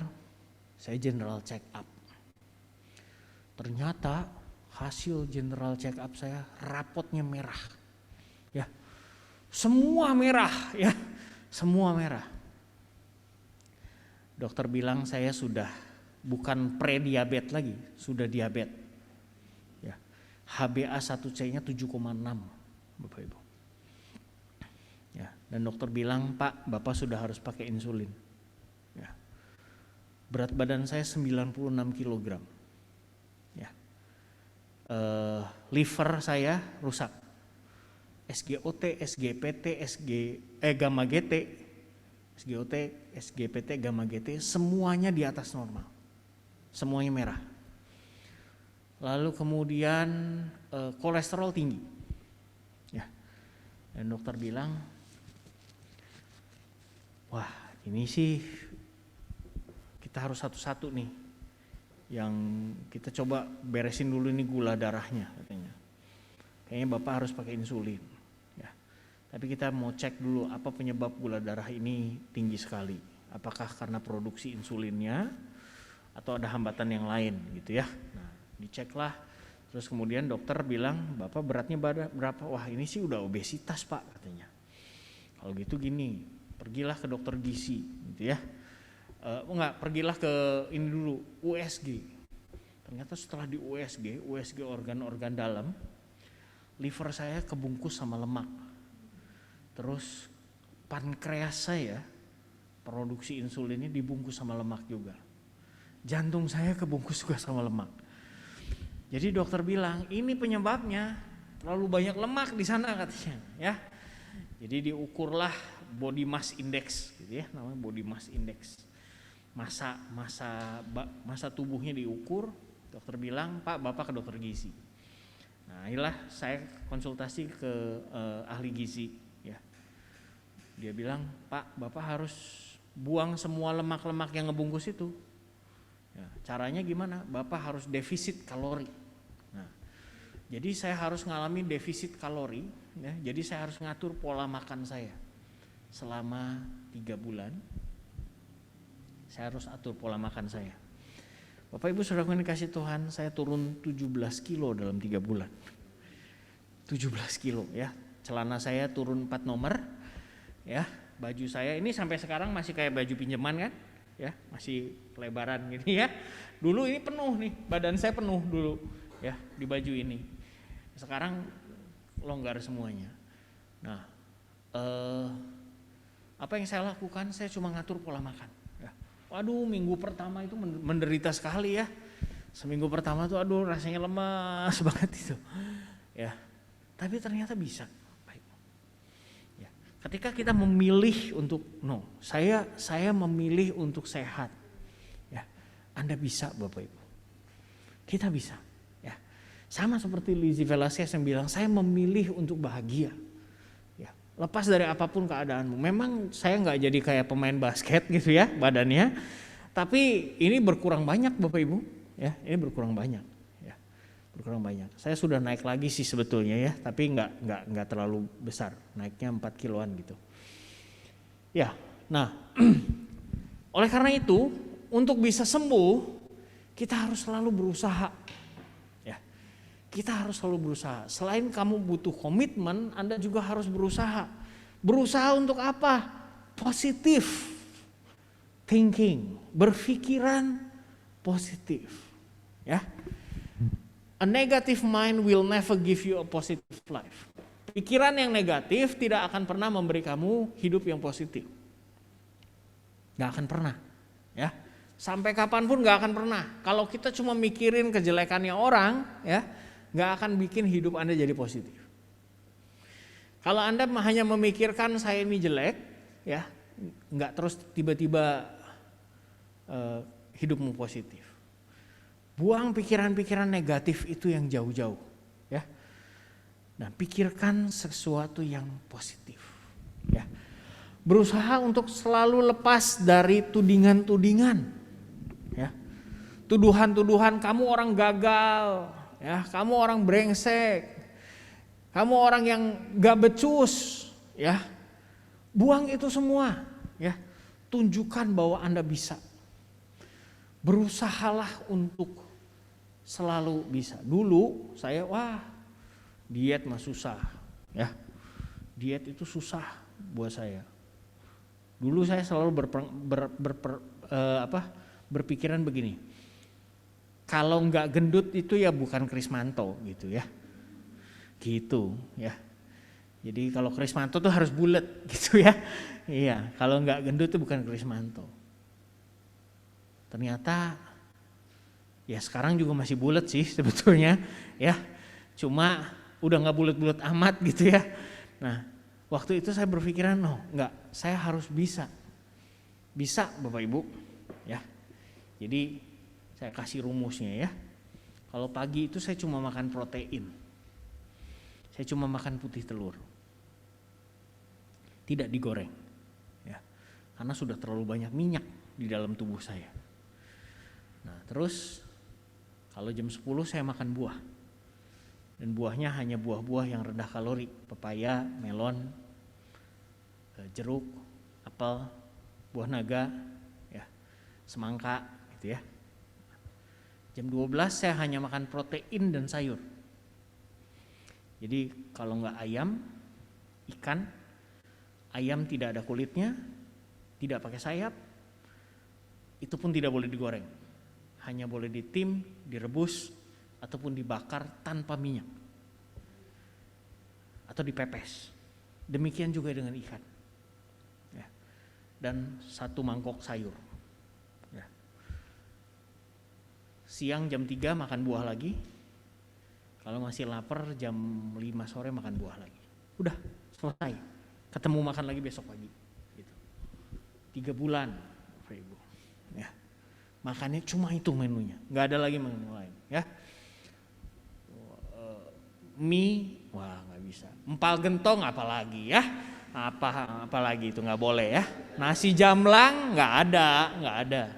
saya general check up. Ternyata hasil general check up saya rapotnya merah. Ya, semua merah ya, semua merah. Dokter bilang saya sudah bukan pre-diabetes lagi, sudah diabetes. Ya, HbA1c-nya 7,6 Bapak Ibu. Ya, dan dokter bilang, Pak, Bapak sudah harus pakai insulin. Ya. Berat badan saya 96 kg. Ya. Liver saya rusak. SGOT, SGPT, gamma GT, SGOT, SGPT, gamma GT, semuanya di atas normal. Semuanya merah. Lalu kemudian kolesterol tinggi. Ya. Dan dokter bilang, wah ini sih kita harus satu-satu nih, yang kita coba beresin dulu ini gula darahnya katanya. Kayaknya Bapak harus pakai insulin. Ya. Tapi kita mau cek dulu apa penyebab gula darah ini tinggi sekali. Apakah karena produksi insulinnya atau ada hambatan yang lain gitu ya. Nah, diceklah. Terus kemudian dokter bilang, Bapak beratnya berapa? Wah ini sih udah obesitas Pak katanya. Kalau gitu gini, pergilah ke dokter gizi gitu ya. Pergilah ke ini dulu, USG. Ternyata setelah di USG organ-organ dalam, liver saya kebungkus sama lemak. Terus pankreas saya, produksi insulinnya dibungkus sama lemak juga. Jantung saya kebungkus juga sama lemak. Jadi dokter bilang, ini penyebabnya. terlalu banyak lemak di sana katanya ya. Jadi diukurlah body mass index gitu ya, namanya body mass index. Masa tubuhnya diukur, dokter bilang, "Pak, Bapak ke dokter gizi." Nah, inilah saya konsultasi ke ahli gizi ya. Dia bilang, "Pak, Bapak harus buang semua lemak-lemak yang ngebungkus itu." Ya, caranya gimana? Bapak harus defisit kalori. Nah, jadi saya harus ngalami defisit kalori ya. Jadi saya harus ngatur pola makan saya selama 3 bulan. Saya harus atur pola makan saya. Bapak Ibu saudara yang dikasih Tuhan, saya turun 17 kilo dalam 3 bulan. 17 kilo ya. Celana saya turun 4 nomor ya. Baju saya ini sampai sekarang masih kayak baju pinjaman kan ya, masih lebaran gini ya. Dulu ini penuh nih, badan saya penuh dulu ya di baju ini. Sekarang longgar semuanya. Nah, apa yang saya lakukan? Saya cuma ngatur pola makan. Ya. Waduh, minggu pertama itu menderita sekali ya. Seminggu pertama tuh aduh rasanya lemas banget itu. Ya, tapi ternyata bisa. Baik. Ya. Ketika kita memilih untuk saya memilih untuk sehat. Ya, Anda bisa Bapak Ibu. Kita bisa. Ya. Sama seperti Lizzie Velasquez yang bilang, saya memilih untuk bahagia. Ya. Lepas dari apapun keadaanmu. Memang saya nggak jadi kayak pemain basket gitu ya badannya. Tapi ini berkurang banyak Bapak Ibu. Ya, ini berkurang banyak. Ya, berkurang banyak. Saya sudah naik lagi sih sebetulnya ya, tapi nggak terlalu besar, naiknya 4 kiloan gitu. Ya, nah, oleh karena itu untuk bisa sembuh kita harus selalu berusaha. Ya, kita harus selalu berusaha. Selain kamu butuh komitmen, Anda juga harus berusaha. Berusaha untuk apa? Positif thinking, berpikiran positif. Ya, a negative mind will never give you a positive life. Pikiran yang negatif tidak akan pernah memberi kamu hidup yang positif. Gak akan pernah. Ya, sampai kapanpun gak akan pernah. Kalau kita cuma mikirin kejelekannya orang, ya, gak akan bikin hidup Anda jadi positif. Kalau Anda hanya memikirkan saya ini jelek, ya, gak terus tiba-tiba hidupmu positif. Buang pikiran-pikiran negatif itu yang jauh-jauh, ya. Nah, pikirkan sesuatu yang positif, ya. Berusaha untuk selalu lepas dari tudingan-tudingan, ya. Tuduhan-tuduhan kamu orang gagal, ya, kamu orang brengsek, kamu orang yang gak becus, ya. Buang itu semua, ya. Tunjukkan bahwa Anda bisa. Berusahalah untuk selalu bisa. Dulu saya diet mah susah, ya. Diet itu susah buat saya. Dulu saya selalu berpikiran begini. Kalau nggak gendut itu ya bukan Krismanto gitu ya. Gitu ya. Jadi kalau Krismanto tuh harus bulat gitu ya. Iya, kalau nggak gendut itu bukan Krismanto. Ternyata ya sekarang juga masih bulat sih sebetulnya ya. Cuma udah nggak bulat-bulat amat gitu ya. Nah, waktu itu saya berpikiran saya harus bisa. Bisa Bapak Ibu ya. Jadi saya kasih rumusnya ya. Kalau pagi itu saya cuma makan protein. Saya cuma makan putih telur. Tidak digoreng. Ya. Karena sudah terlalu banyak minyak di dalam tubuh saya. Nah, terus kalau jam 10 saya makan buah. Dan buahnya hanya buah-buah yang rendah kalori, pepaya, melon, jeruk, apel, buah naga, ya, semangka gitu ya. Jam 12 saya hanya makan protein dan sayur. Jadi kalau enggak ayam, ikan, ayam tidak ada kulitnya, tidak pakai sayap, itu pun tidak boleh digoreng. Hanya boleh ditim, direbus, ataupun dibakar tanpa minyak. Atau dipepes. Demikian juga dengan ikan. Ya. Dan 1 mangkok sayur. Ya. Siang jam 3 makan buah lagi. Kalau masih lapar jam 5 sore makan buah lagi. Udah selesai. Ketemu makan lagi besok pagi. Gitu. 3 bulan, Bapak Ibu. Ya. Makannya cuma itu menunya, nggak ada lagi menu lain. Ya. Mie, wah nggak bisa. Empal gentong apalagi ya? Apalagi itu nggak boleh ya. Nasi jamblang nggak ada.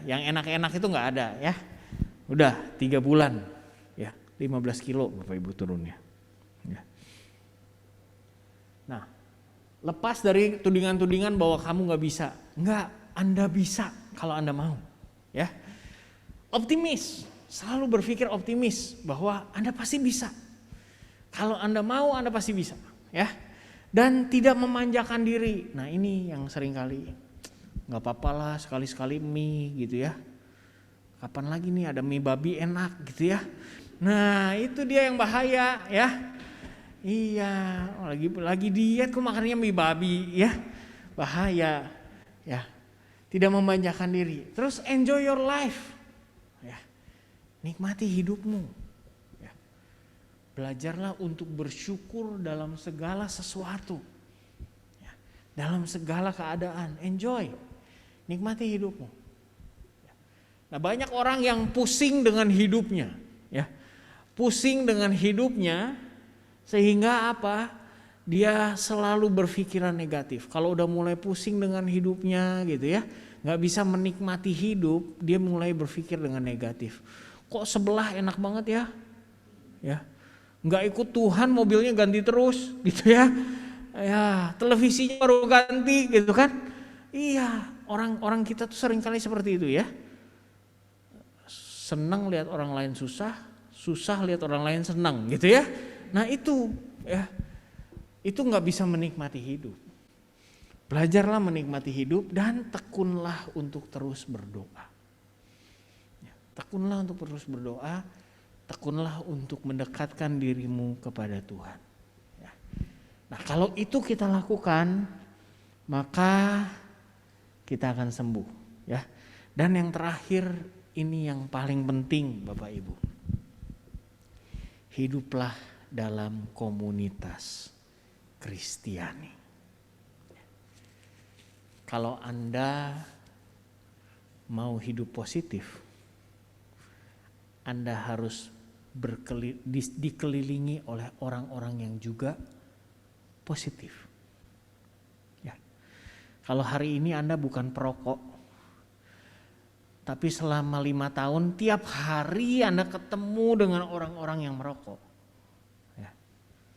Yang enak-enak itu nggak ada ya. Udah 3 bulan. 15 kilo Bapak Ibu turunnya. Ya. Nah, lepas dari tudingan-tudingan bahwa kamu gak bisa. Enggak, Anda bisa kalau Anda mau. Ya. Optimis, selalu berpikir optimis bahwa Anda pasti bisa. Kalau Anda mau, Anda pasti bisa. Ya. Dan tidak memanjakan diri. Nah ini yang seringkali gak apa-apa lah sekali-sekali mie gitu ya. Kapan lagi nih ada mie babi enak gitu ya. Nah itu dia yang bahaya ya. Iya, lagi diet kok makannya mie babi ya. Bahaya ya. Tidak memanjakan diri. Terus enjoy your life. Ya. Nikmati hidupmu. Ya. Belajarlah untuk bersyukur dalam segala sesuatu. Ya. Dalam segala keadaan, enjoy. Nikmati hidupmu. Ya. Nah, banyak orang yang pusing dengan hidupnya, ya. Pusing dengan hidupnya sehingga apa? Dia selalu berpikiran negatif. Kalau udah mulai pusing dengan hidupnya gitu ya, nggak bisa menikmati hidup, dia mulai berpikir dengan negatif. Kok sebelah enak banget ya? Ya, nggak ikut Tuhan, mobilnya ganti terus gitu ya. Ya, televisinya baru ganti gitu kan? Iya, orang kita tuh seringkali seperti itu ya. Senang lihat orang lain susah. Susah lihat orang lain senang gitu ya. Nah itu ya, itu nggak bisa menikmati hidup. Belajarlah menikmati hidup dan tekunlah untuk terus berdoa. Ya, tekunlah untuk terus berdoa, tekunlah untuk mendekatkan dirimu kepada Tuhan. Ya. Nah kalau itu kita lakukan, maka kita akan sembuh. Ya. Dan yang terakhir ini yang paling penting Bapak Ibu. Hiduplah dalam komunitas Kristiani. Kalau Anda mau hidup positif, Anda harus dikelilingi oleh orang-orang yang juga positif. Ya. Kalau hari ini Anda bukan perokok, tapi selama 5 tahun tiap hari Anda ketemu dengan orang-orang yang merokok. Ya,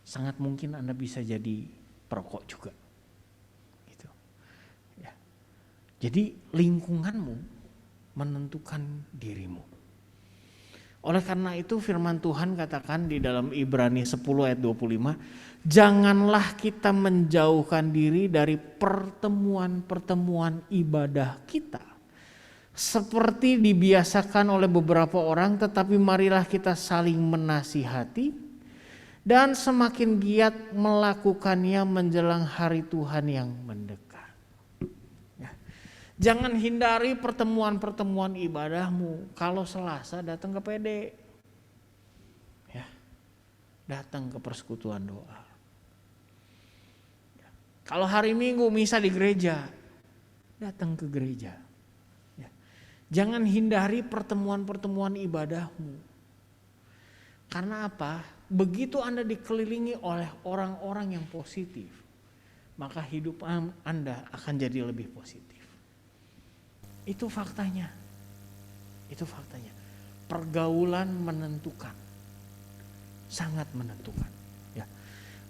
sangat mungkin Anda bisa jadi perokok juga. Gitu. Ya. Jadi lingkunganmu menentukan dirimu. Oleh karena itu firman Tuhan katakan di dalam Ibrani 10 ayat 25, janganlah kita menjauhkan diri dari pertemuan-pertemuan ibadah kita. Seperti dibiasakan oleh beberapa orang, tetapi marilah kita saling menasihati dan semakin giat melakukannya menjelang hari Tuhan yang mendekat. Ya. Jangan hindari pertemuan-pertemuan ibadahmu. Kalau Selasa datang ke PD, ya, datang ke persekutuan doa. Ya. Kalau hari Minggu misa di gereja, datang ke gereja. Jangan hindari pertemuan-pertemuan ibadahmu. Karena apa? Begitu Anda dikelilingi oleh orang-orang yang positif, maka hidup Anda akan jadi lebih positif. Itu faktanya. Itu faktanya. Pergaulan menentukan. Sangat menentukan. Ya.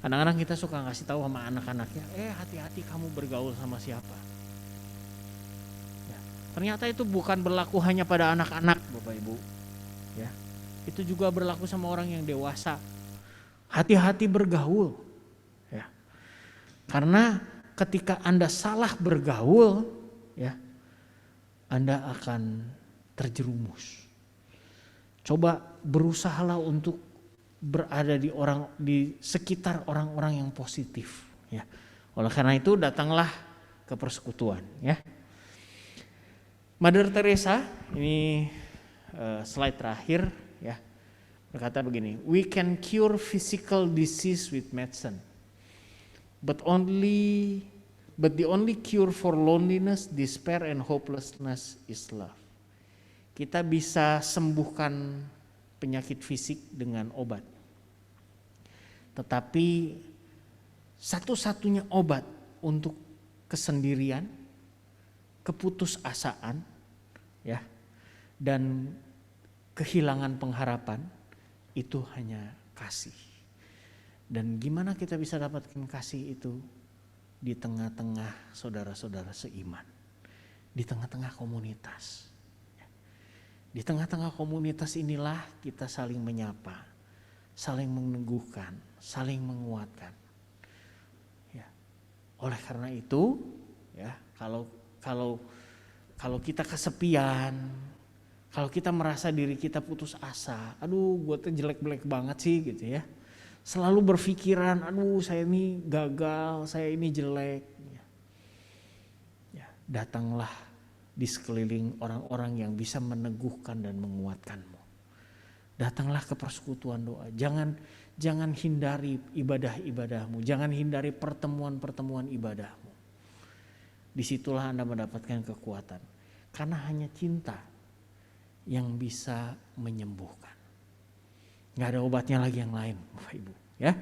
Kadang-kadang kita suka ngasih tahu sama anak-anaknya, hati-hati kamu bergaul sama siapa. Ternyata itu bukan berlaku hanya pada anak-anak Bapak Ibu. Ya. Itu juga berlaku sama orang yang dewasa. Hati-hati bergaul. Ya. Karena ketika Anda salah bergaul, ya, Anda akan terjerumus. Coba berusahalah untuk berada di sekitar orang-orang yang positif. Ya. Oleh karena itu datanglah ke persekutuan. Ya. Mother Teresa, ini slide terakhir ya. Berkata begini, we can cure physical disease with medicine, but the only cure for loneliness, despair, and hopelessness is love. Kita bisa sembuhkan penyakit fisik dengan obat, tetapi satu-satunya obat untuk kesendirian, keputusasaan, ya, dan kehilangan pengharapan itu hanya kasih. Dan gimana kita bisa dapatkan kasih itu? Di tengah-tengah saudara-saudara seiman, di tengah-tengah komunitas. Di tengah-tengah komunitas inilah kita saling menyapa, saling meneguhkan, saling menguatkan. Ya. Oleh karena itu, ya, kalau kita kesepian, kalau kita merasa diri kita putus asa, aduh gue tuh jelek-jelek banget sih gitu ya. Selalu berpikiran, aduh saya ini gagal, saya ini jelek. Ya, datanglah di sekeliling orang-orang yang bisa meneguhkan dan menguatkanmu. Datanglah ke persekutuan doa. Jangan hindari ibadah-ibadahmu, jangan hindari pertemuan-pertemuan ibadahmu. Disitulah Anda mendapatkan kekuatan. Karena hanya cinta yang bisa menyembuhkan. Gak ada obatnya lagi yang lain, Bapak Ibu, ya.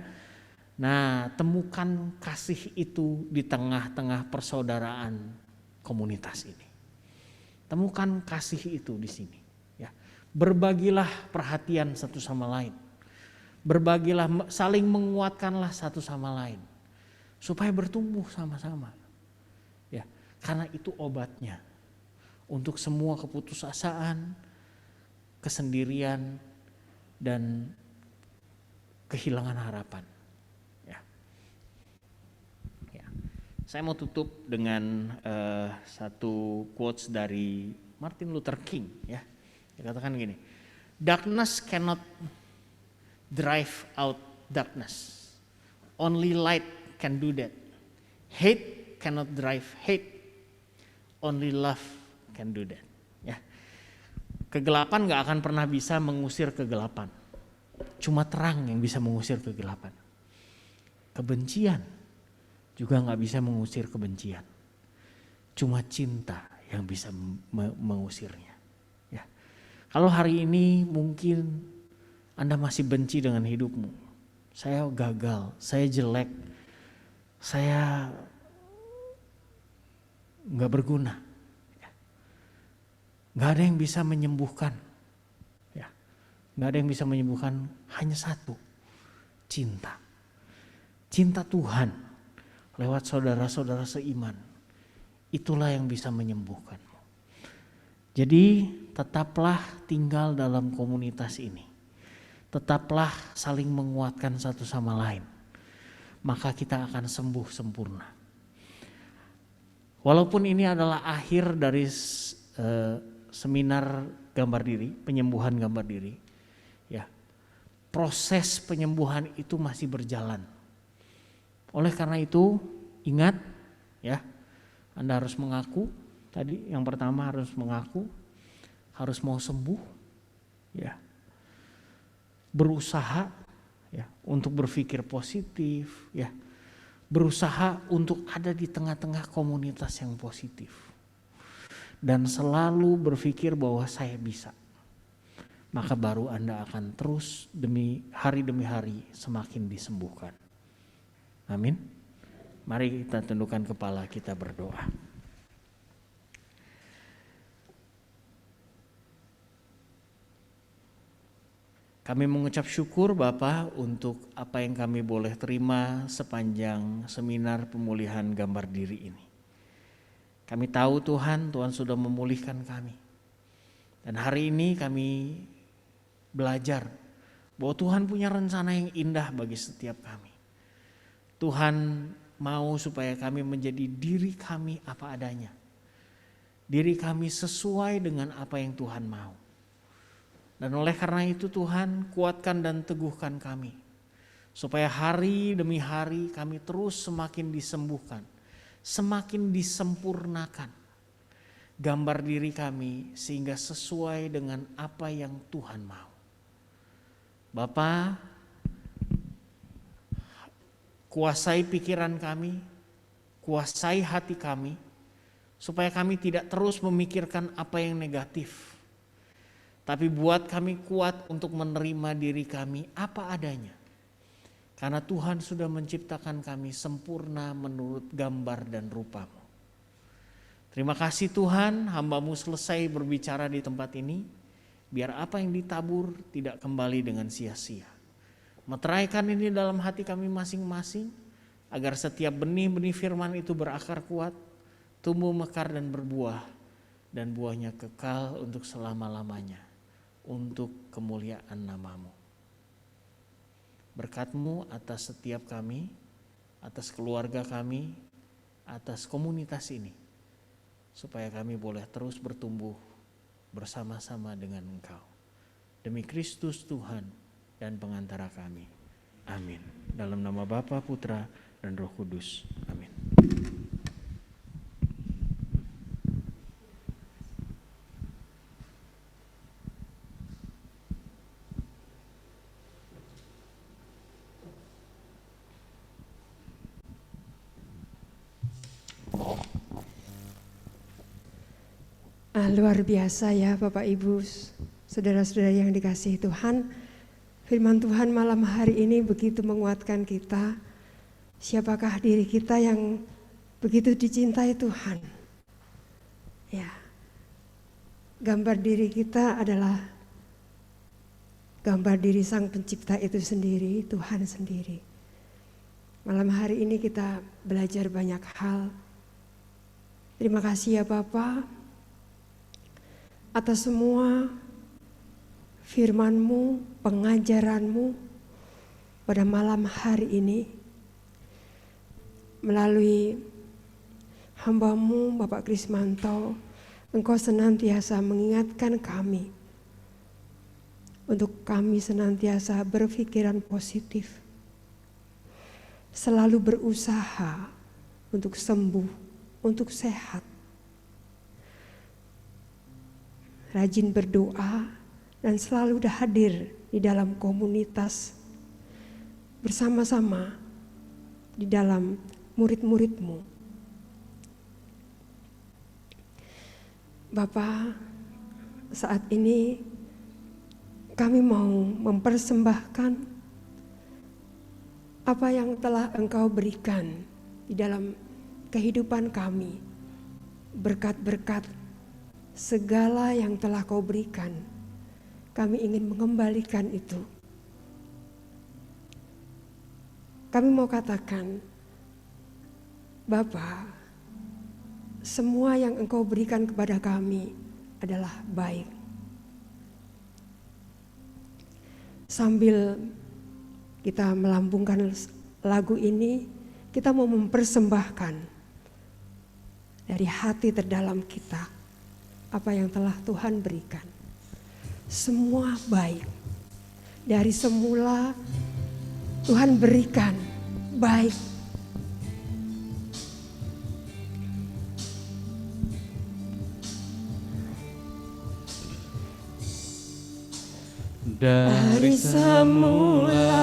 Nah, temukan kasih itu di tengah-tengah persaudaraan komunitas ini. Temukan kasih itu di sini, ya. Berbagilah perhatian satu sama lain. Berbagilah, saling menguatkanlah satu sama lain supaya bertumbuh sama-sama. Ya, karena itu obatnya untuk semua keputusasaan, kesendirian, dan kehilangan harapan. Ya. Ya. Saya mau tutup dengan satu quotes dari Martin Luther King. Ya. Dia katakan gini, darkness cannot drive out darkness. Only light can do that. Hate cannot drive hate. Only love can do that. Ya. Kegelapan gak akan pernah bisa mengusir kegelapan. Cuma terang yang bisa mengusir kegelapan. Kebencian juga gak bisa mengusir kebencian. Cuma cinta yang bisa mengusirnya. Ya. Kalau hari ini mungkin Anda masih benci dengan hidupmu. Saya gagal, saya jelek, saya gak berguna. Gak ada yang bisa menyembuhkan, ya. Gak ada yang bisa menyembuhkan, hanya satu, cinta. Cinta Tuhan lewat saudara-saudara seiman, itulah yang bisa menyembuhkanmu. Jadi tetaplah tinggal dalam komunitas ini, tetaplah saling menguatkan satu sama lain, maka kita akan sembuh sempurna. Walaupun ini adalah akhir dari seminar gambar diri, penyembuhan gambar diri, ya, proses penyembuhan itu masih berjalan. Oleh karena itu ingat, ya, Anda harus mengaku. Tadi yang pertama harus mengaku, harus mau sembuh, ya, berusaha, ya, untuk berpikir positif, ya, berusaha untuk ada di tengah-tengah komunitas yang positif. Dan selalu berpikir bahwa saya bisa. Maka baru Anda akan terus demi hari semakin disembuhkan. Amin. Mari kita tundukkan kepala, kita berdoa. Kami mengucap syukur Bapa untuk apa yang kami boleh terima sepanjang seminar pemulihan gambar diri ini. Kami tahu Tuhan sudah memulihkan kami. Dan hari ini kami belajar bahwa Tuhan punya rencana yang indah bagi setiap kami. Tuhan mau supaya kami menjadi diri kami apa adanya. Diri kami sesuai dengan apa yang Tuhan mau. Dan oleh karena itu Tuhan kuatkan dan teguhkan kami. Supaya hari demi hari kami terus semakin disembuhkan. Semakin disempurnakan gambar diri kami sehingga sesuai dengan apa yang Tuhan mau. Bapa, kuasai pikiran kami, kuasai hati kami, supaya kami tidak terus memikirkan apa yang negatif, tapi buat kami kuat untuk menerima diri kami apa adanya. Karena Tuhan sudah menciptakan kami sempurna menurut gambar dan rupa-Mu. Terima kasih Tuhan, hamba-Mu selesai berbicara di tempat ini, biar apa yang ditabur tidak kembali dengan sia-sia. Meteraikan ini dalam hati kami masing-masing, agar setiap benih-benih firman itu berakar kuat, tumbuh mekar dan berbuah, dan buahnya kekal untuk selama-lamanya, untuk kemuliaan nama-Mu. Berkat-Mu atas setiap kami, atas keluarga kami, atas komunitas ini, supaya kami boleh terus bertumbuh bersama-sama dengan Engkau. Demi Kristus Tuhan dan pengantara kami. Amin. Dalam nama Bapa, Putra, dan Roh Kudus. Amin. Luar biasa ya Bapak Ibu, saudara-saudara yang dikasihi Tuhan. Firman Tuhan malam hari ini begitu menguatkan kita. Siapakah diri kita yang begitu dicintai Tuhan? Ya, gambar diri kita adalah gambar diri Sang Pencipta itu sendiri, Tuhan sendiri. Malam hari ini kita belajar banyak hal. Terima kasih ya Bapak atas semua firman-Mu, pengajaran-Mu pada malam hari ini. Melalui hamba-Mu Bapak Krismanto, Engkau senantiasa mengingatkan kami untuk kami senantiasa berpikiran positif, selalu berusaha untuk sembuh, untuk sehat, rajin berdoa, dan selalu hadir di dalam komunitas bersama-sama di dalam murid-murid-Mu. Bapa, saat ini kami mau mempersembahkan apa yang telah Engkau berikan di dalam kehidupan kami, berkat-berkat segala yang telah Kau berikan. Kami ingin mengembalikan itu. Kami mau katakan, Bapa, semua yang Engkau berikan kepada kami adalah baik. Sambil kita melambungkan lagu ini, kita mau mempersembahkan dari hati terdalam kita apa yang telah Tuhan berikan. Semua baik. Dari semula Tuhan berikan baik. Dari semula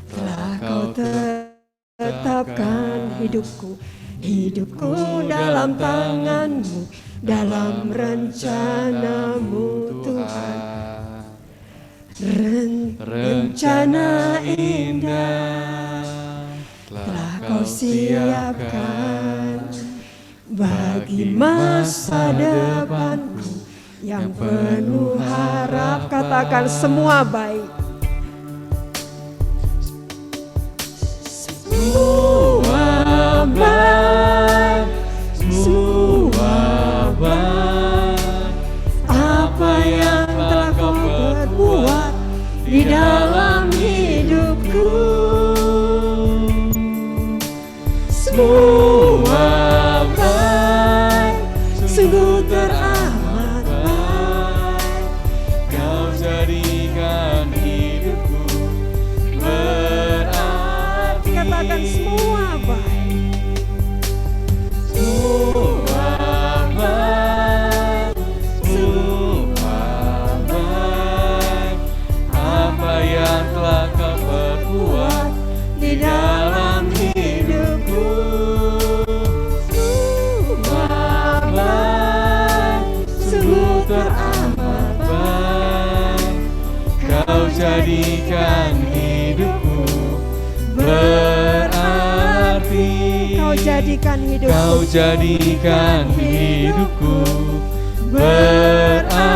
telah Kau tetapkan hidupku, hidupku dalam tangan-Mu, dalam rencana-Mu Tuhan. Rencana indah telah Kau siapkan bagi masa depanku yang penuh harap. Katakan semua baik. Semua baik, semua baik. Apa yang telah Kau perbuat di dalam hidupku, semua baik, sungguh teramat baik. Kau jadikan hidupku berarti. Katakan semua jadikan hidupku berarti. Kau jadikan hidupku. Kau jadikan hidupku berarti.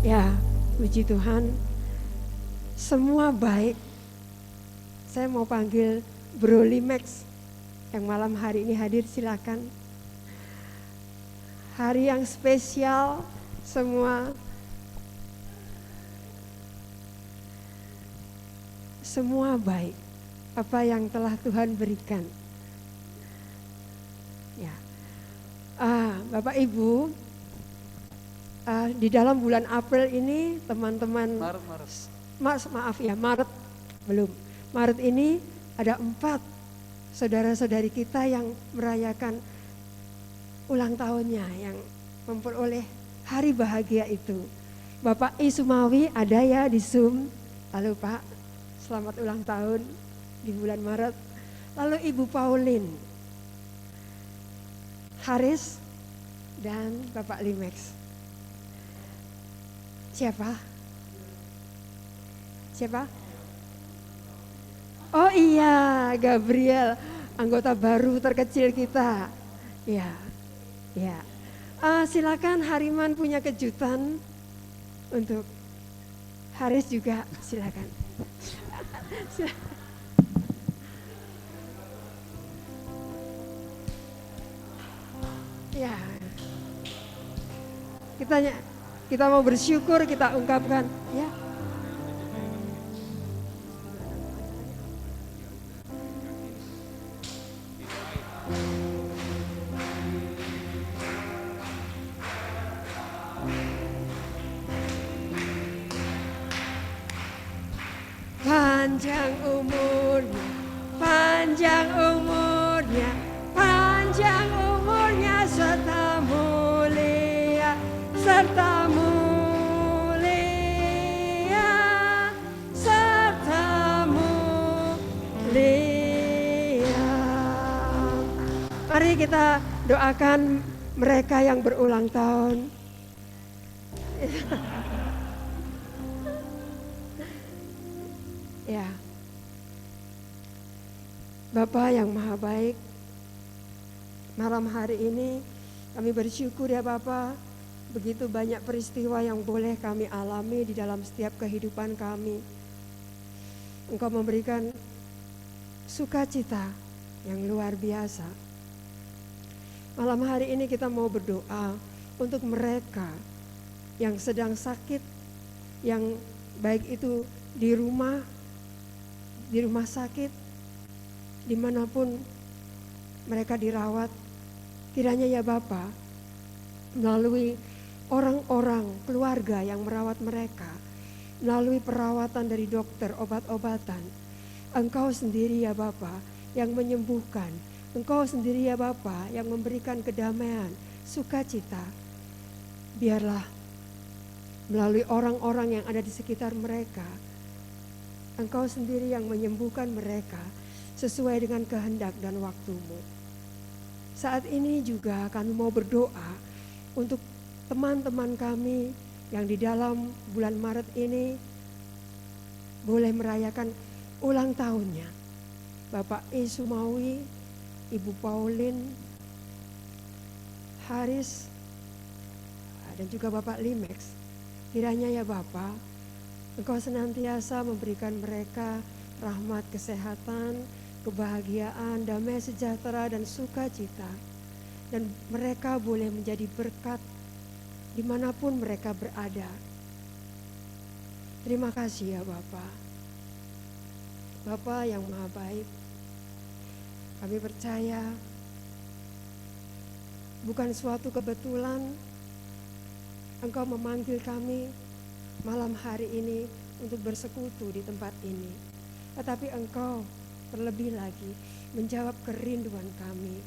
Ya, puji Tuhan. Semua baik. Saya mau panggil Bro Limex yang malam hari ini hadir, silakan. Hari yang spesial, semua baik. Apa yang telah Tuhan berikan. Ya, Bapak Ibu, di dalam bulan April ini teman-teman, Maret belum. Maret ini ada 4 saudara-saudari kita yang merayakan ulang tahunnya, yang memperoleh hari bahagia itu. Bapak I Sumawi ada ya di Zoom. Lalu Pak, selamat ulang tahun di bulan Maret. Lalu Ibu Pauline, Haris, dan Bapak Limex. Siapa? Oh iya, Gabriel, anggota baru terkecil kita. Ya. Silakan Hariman punya kejutan untuk Haris juga, silakan. Ya, kita mau bersyukur, kita ungkapkan, ya. Panjang umurnya serta mulia, serta mulia. Mari kita doakan mereka yang berulang tahun. Ya, Bapa yang Maha Baik, malam hari ini kami bersyukur ya Bapa, begitu banyak peristiwa yang boleh kami alami di dalam setiap kehidupan kami. Engkau memberikan sukacita yang luar biasa. Malam hari ini kita mau berdoa untuk mereka yang sedang sakit, yang baik itu di rumah sakit, dimanapun mereka dirawat. Kiranya ya Bapa, melalui orang-orang keluarga yang merawat mereka, melalui perawatan dari dokter, obat-obatan, Engkau sendiri ya Bapa yang menyembuhkan, Engkau sendiri ya Bapa yang memberikan kedamaian, sukacita. Biarlah melalui orang-orang yang ada di sekitar mereka, Engkau sendiri yang menyembuhkan mereka sesuai dengan kehendak dan waktu-Mu. Saat ini juga kami mau berdoa untuk teman-teman kami yang di dalam bulan Maret ini boleh merayakan ulang tahunnya. Bapak I Sumawi, Ibu Pauline, Haris, dan juga Bapak Limex. Kiranya ya Bapak, Engkau senantiasa memberikan mereka rahmat, kesehatan, kebahagiaan, damai sejahtera dan sukacita. Dan mereka boleh menjadi berkat dimanapun mereka berada. Terima kasih ya Bapa. Bapa yang Maha Baik, kami percaya bukan suatu kebetulan Engkau memanggil kami malam hari ini untuk bersekutu di tempat ini. Tetapi Engkau terlebih lagi menjawab kerinduan kami,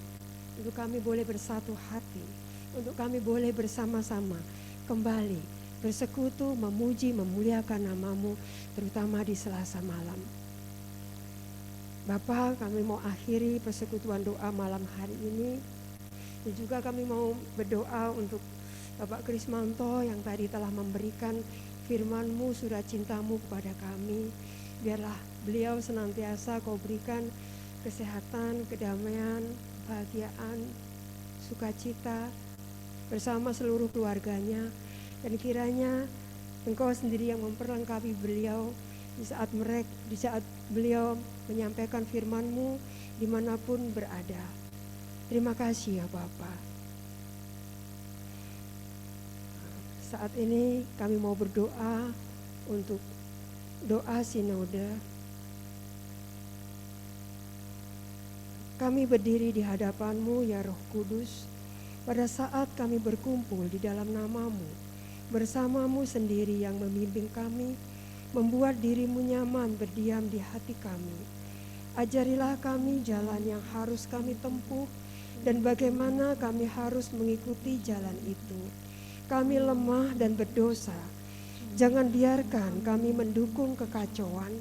untuk kami boleh bersatu hati, untuk kami boleh bersama-sama kembali bersekutu, memuji, memuliakan nama-Mu, terutama di Selasa malam. Bapa, kami mau akhiri persekutuan doa malam hari ini, dan juga kami mau berdoa untuk Bapak Krismanto yang tadi telah memberikan firman-Mu, surat cinta-Mu kepada kami. Biarlah beliau senantiasa Kau berikan kesehatan, kedamaian, kebahagiaan, sukacita bersama seluruh keluarganya. Dan kiranya Engkau sendiri yang memperlengkapi beliau di saat beliau menyampaikan firman-Mu dimanapun berada. Terima kasih ya Bapak. Saat ini kami mau berdoa untuk doa sinode. Kami berdiri di hadapan-Mu ya Roh Kudus, pada saat kami berkumpul di dalam nama-Mu, bersama-Mu sendiri yang membimbing kami, membuat diri-Mu nyaman berdiam di hati kami. Ajarilah kami jalan yang harus kami tempuh dan bagaimana kami harus mengikuti jalan itu. Kami lemah dan berdosa. Jangan biarkan kami mendukung kekacauan.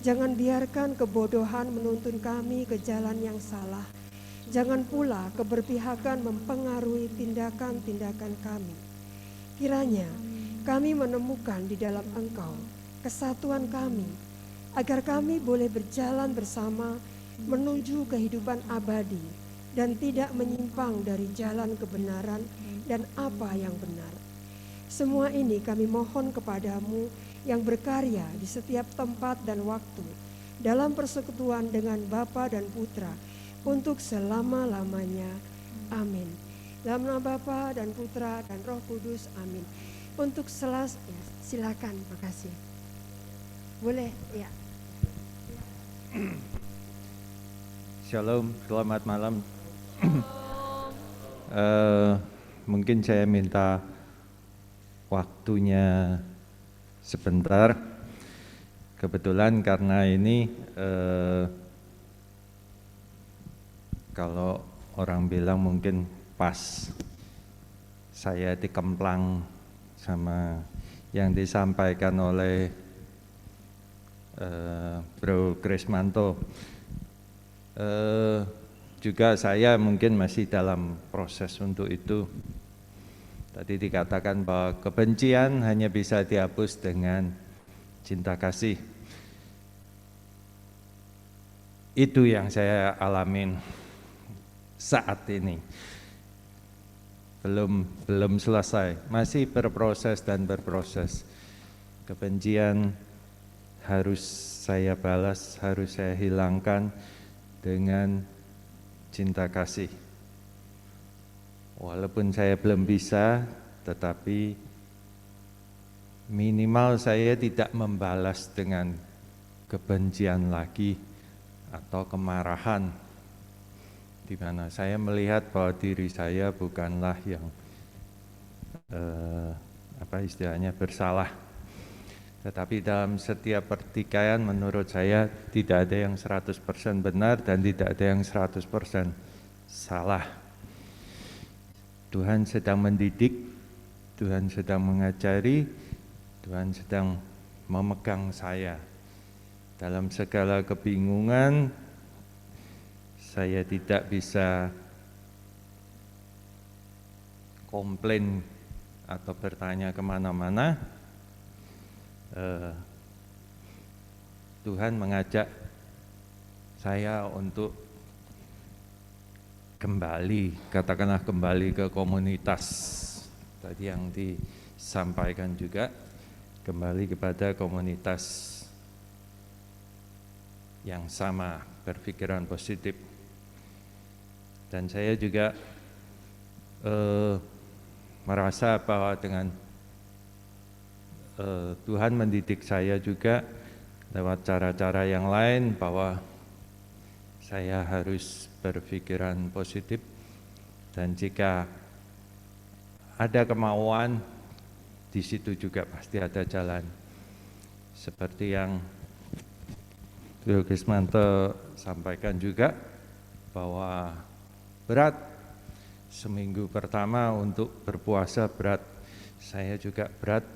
Jangan biarkan kebodohan menuntun kami ke jalan yang salah. Jangan pula keberpihakan mempengaruhi tindakan-tindakan kami. Kiranya kami menemukan di dalam Engkau kesatuan kami, agar kami boleh berjalan bersama menuju kehidupan abadi dan tidak menyimpang dari jalan kebenaran dan apa yang benar. Semua ini kami mohon kepadamu yang berkarya di setiap tempat dan waktu dalam persekutuan dengan Bapa dan Putra untuk selama-lamanya. Amin. Dalam nama Bapa dan Putra dan Roh Kudus. Amin. Untuk selasnya silakan. Makasih. Boleh, ya. Shalom, selamat malam. Mungkin saya minta waktunya sebentar. Kebetulan karena ini kalau orang bilang mungkin pas saya dikemplang sama yang disampaikan oleh Bro Krismanto. Juga saya mungkin masih dalam proses untuk itu. Tadi dikatakan bahwa kebencian hanya bisa dihapus dengan cinta kasih. Itu yang saya alamin saat ini. Belum selesai, masih berproses dan berproses. Kebencian harus saya balas, harus saya hilangkan dengan cinta kasih. Walaupun saya belum bisa, tetapi minimal saya tidak membalas dengan kebencian lagi atau kemarahan, di mana saya melihat bahwa diri saya bukanlah yang bersalah. Tetapi dalam setiap pertikaian menurut saya tidak ada yang 100% benar dan tidak ada yang 100% salah. Tuhan sedang mendidik, Tuhan sedang mengajari, Tuhan sedang memegang saya. Dalam segala kebingungan, saya tidak bisa komplain atau bertanya kemana-mana. Tuhan mengajak saya untuk kembali, katakanlah kembali ke komunitas. Tadi yang disampaikan juga, kembali kepada komunitas yang sama, berpikiran positif. Dan saya juga merasa bahwa dengan Tuhan mendidik saya juga lewat cara-cara yang lain, bahwa saya harus berpikiran positif, dan jika ada kemauan, di situ juga pasti ada jalan. Seperti yang Bro Krismanto sampaikan juga, bahwa berat seminggu pertama untuk berpuasa berat, saya juga berat.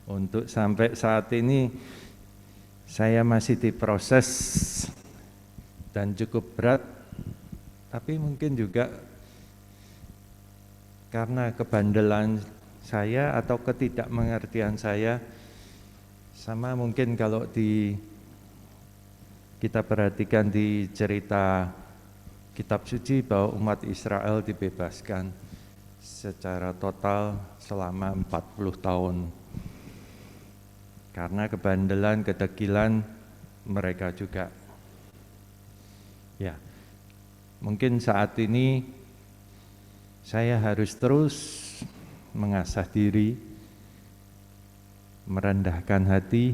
Untuk sampai saat ini saya masih diproses dan cukup berat, tapi mungkin juga karena kebandelan saya atau ketidakmengertian saya, sama mungkin kalau kita perhatikan di cerita kitab suci bahwa umat Israel dibebaskan secara total selama 40 tahun. Karena kebandelan, kedegilan mereka juga. Ya, mungkin saat ini saya harus terus mengasah diri, merendahkan hati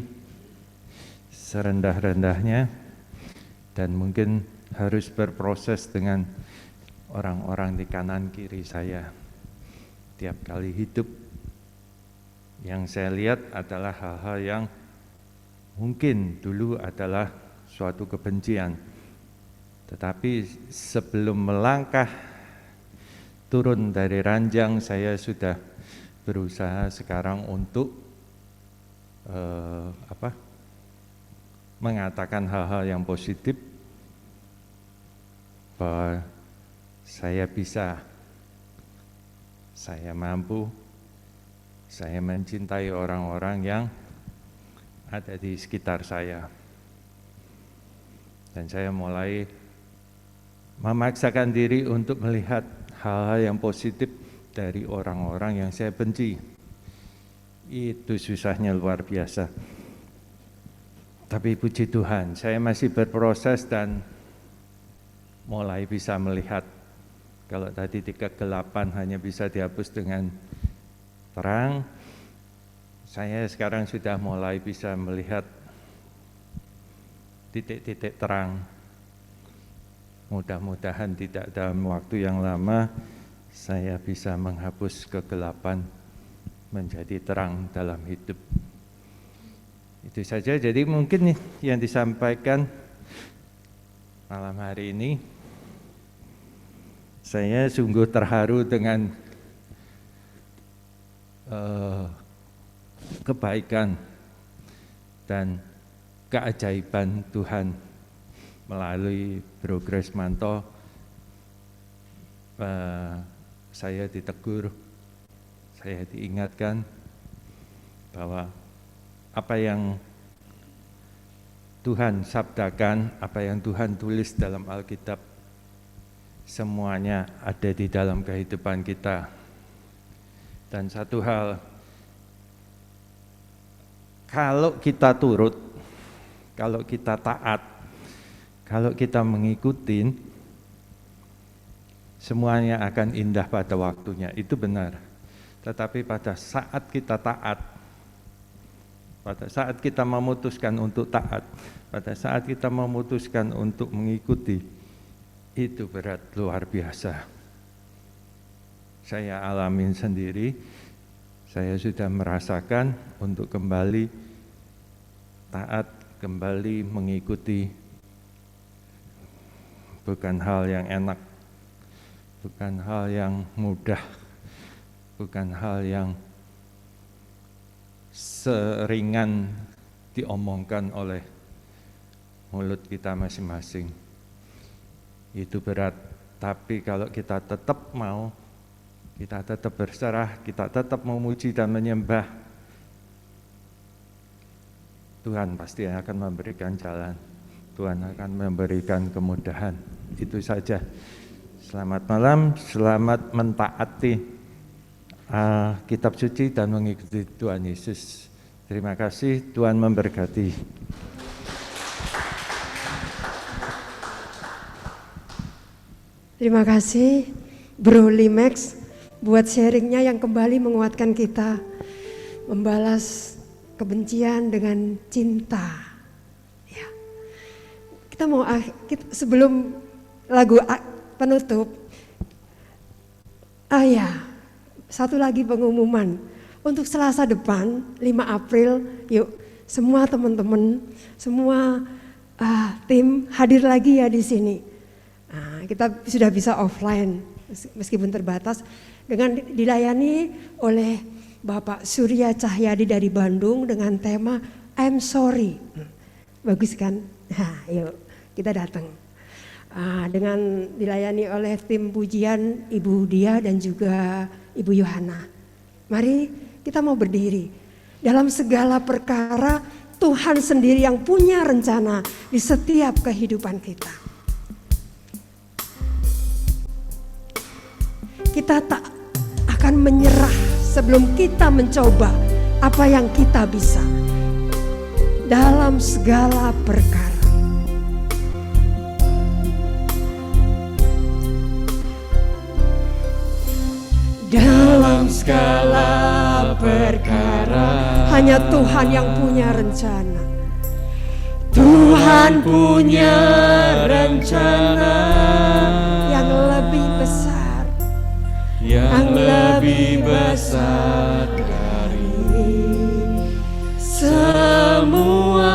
serendah-rendahnya, dan mungkin harus berproses dengan orang-orang di kanan kiri saya. Tiap kali hidup, yang saya lihat adalah hal-hal yang mungkin dulu adalah suatu kebencian. Tetapi sebelum melangkah turun dari ranjang, saya sudah berusaha sekarang untuk mengatakan hal-hal yang positif, bahwa saya bisa, saya mampu, saya mencintai orang-orang yang ada di sekitar saya. Dan saya mulai memaksakan diri untuk melihat hal-hal yang positif dari orang-orang yang saya benci. Itu susahnya luar biasa. Tapi puji Tuhan, saya masih berproses dan mulai bisa melihat. Kalau tadi di kegelapan hanya bisa dihapus dengan terang, saya sekarang sudah mulai bisa melihat titik-titik terang. Mudah-mudahan tidak dalam waktu yang lama saya bisa menghapus kegelapan menjadi terang dalam hidup. Itu saja, jadi mungkin yang disampaikan malam hari ini. Saya sungguh terharu dengan kebaikan dan keajaiban Tuhan melalui Bro Gresmanto. Saya ditegur, saya diingatkan bahwa apa yang Tuhan sabdakan, apa yang Tuhan tulis dalam Alkitab, semuanya ada di dalam kehidupan kita. Dan satu hal, kalau kita turut, kalau kita taat, kalau kita mengikuti, semuanya akan indah pada waktunya, itu benar. Tetapi pada saat kita taat, pada saat kita memutuskan untuk taat, pada saat kita memutuskan untuk mengikuti, itu berat luar biasa. Saya alamin sendiri, saya sudah merasakan untuk kembali taat, kembali mengikuti, bukan hal yang enak, bukan hal yang mudah, bukan hal yang seringan diomongkan oleh mulut kita masing-masing. Itu berat, tapi kalau kita tetap mau, kita tetap berserah, kita tetap memuji dan menyembah, Tuhan pasti akan memberikan jalan, Tuhan akan memberikan kemudahan. Itu saja. Selamat malam, selamat mentaati kitab suci dan mengikuti Tuhan Yesus. Terima kasih, Tuhan memberkati. Terima kasih Bro Limex buat sharingnya yang kembali menguatkan kita membalas kebencian dengan cinta. Ya. Kita mau sebelum lagu penutup, satu lagi pengumuman untuk Selasa depan 5 April, yuk semua teman-teman, semua tim hadir lagi ya di sini. Kita sudah bisa offline meskipun terbatas dengan dilayani oleh Bapak Surya Cahyadi dari Bandung dengan tema I'm Sorry. Bagus kan? Yuk kita datang. Dengan dilayani oleh tim pujian Ibu Dia dan juga Ibu Yohana. Mari kita mau berdiri. Dalam segala perkara Tuhan sendiri yang punya rencana di setiap kehidupan kita. Kita tak akan menyerah sebelum kita mencoba apa yang kita bisa. Dalam segala perkara. Dalam segala perkara hanya Tuhan yang punya rencana. Tuhan punya rencana yang lebih besar, yang lebih besar dari semua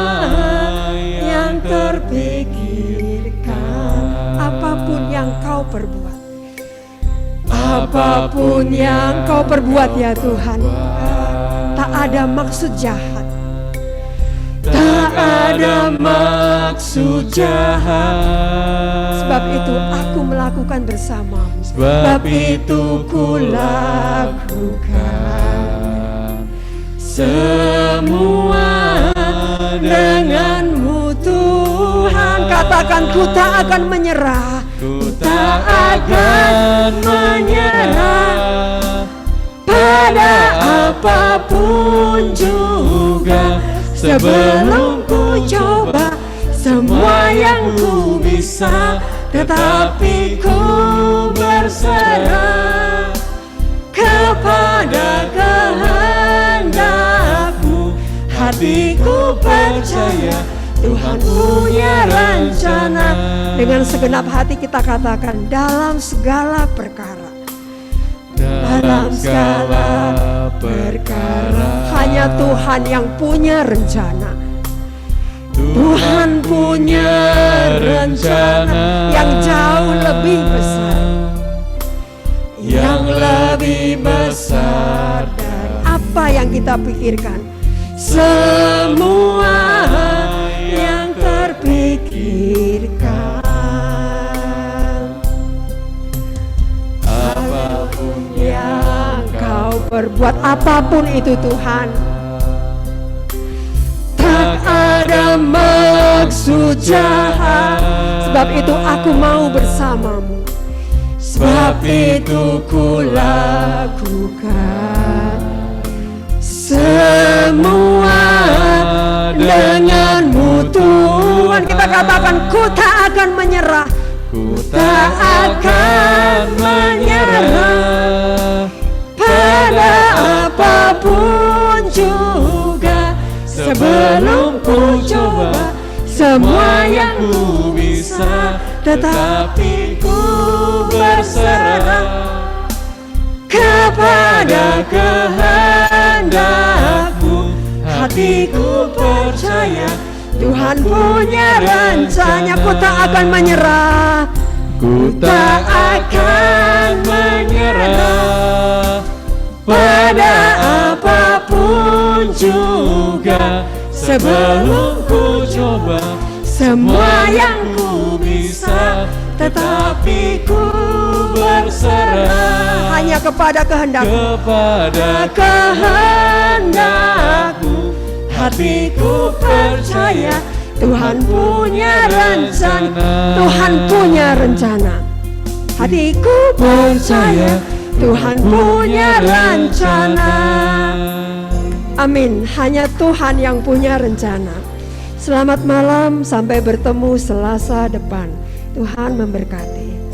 yang terpikirkan. Apapun yang kau perbuat, apapun yang kau perbuat ya Tuhan, tak ada maksud jahat, tak ada maksud jahat. Sebab itu aku melakukan bersamamu, sebab itu ku lakukan semua denganmu Tuhan. Katakan, ku tak akan menyerah, ku tak akan menyerah pada apapun juga. Sebelum ku coba semua yang ku bisa, tetapi ku berserah kepada kehendakmu. Hatiku percaya Tuhan punya rencana. Dengan segenap hati kita katakan, dalam segala perkara, dalam segala perkara hanya Tuhan yang punya rencana. Tuhan punya rencana yang jauh lebih besar, yang lebih besar dari apa yang kita pikirkan. Semua yang terpikirkan, apapun yang kau perbuat, apapun itu Tuhan, tak ada maksud jahat. Sebab itu aku mau bersamamu, sebab itu ku lakukan semua denganmu Tuhan. Kita katakan, ku tak akan menyerah, ku tak akan menyerah pada apapun juga. Sebelum ku coba semua yang ku bisa, tetapi ku berserah kepada kehendakmu. Hatiku percaya Tuhan punya rencana. Ku tak akan menyerah, ku tak akan menyerah pada apapun juga. Sebelum ku coba semua yang ku bisa, tetapi ku berserah hanya kepada kehendakmu, kepada kehendakmu. Hatiku percaya Tuhan punya rencana, Tuhan punya rencana. Hatiku percaya Tuhan punya rencana. Amin. Hanya Tuhan yang punya rencana. Selamat malam, sampai bertemu Selasa depan. Tuhan memberkati.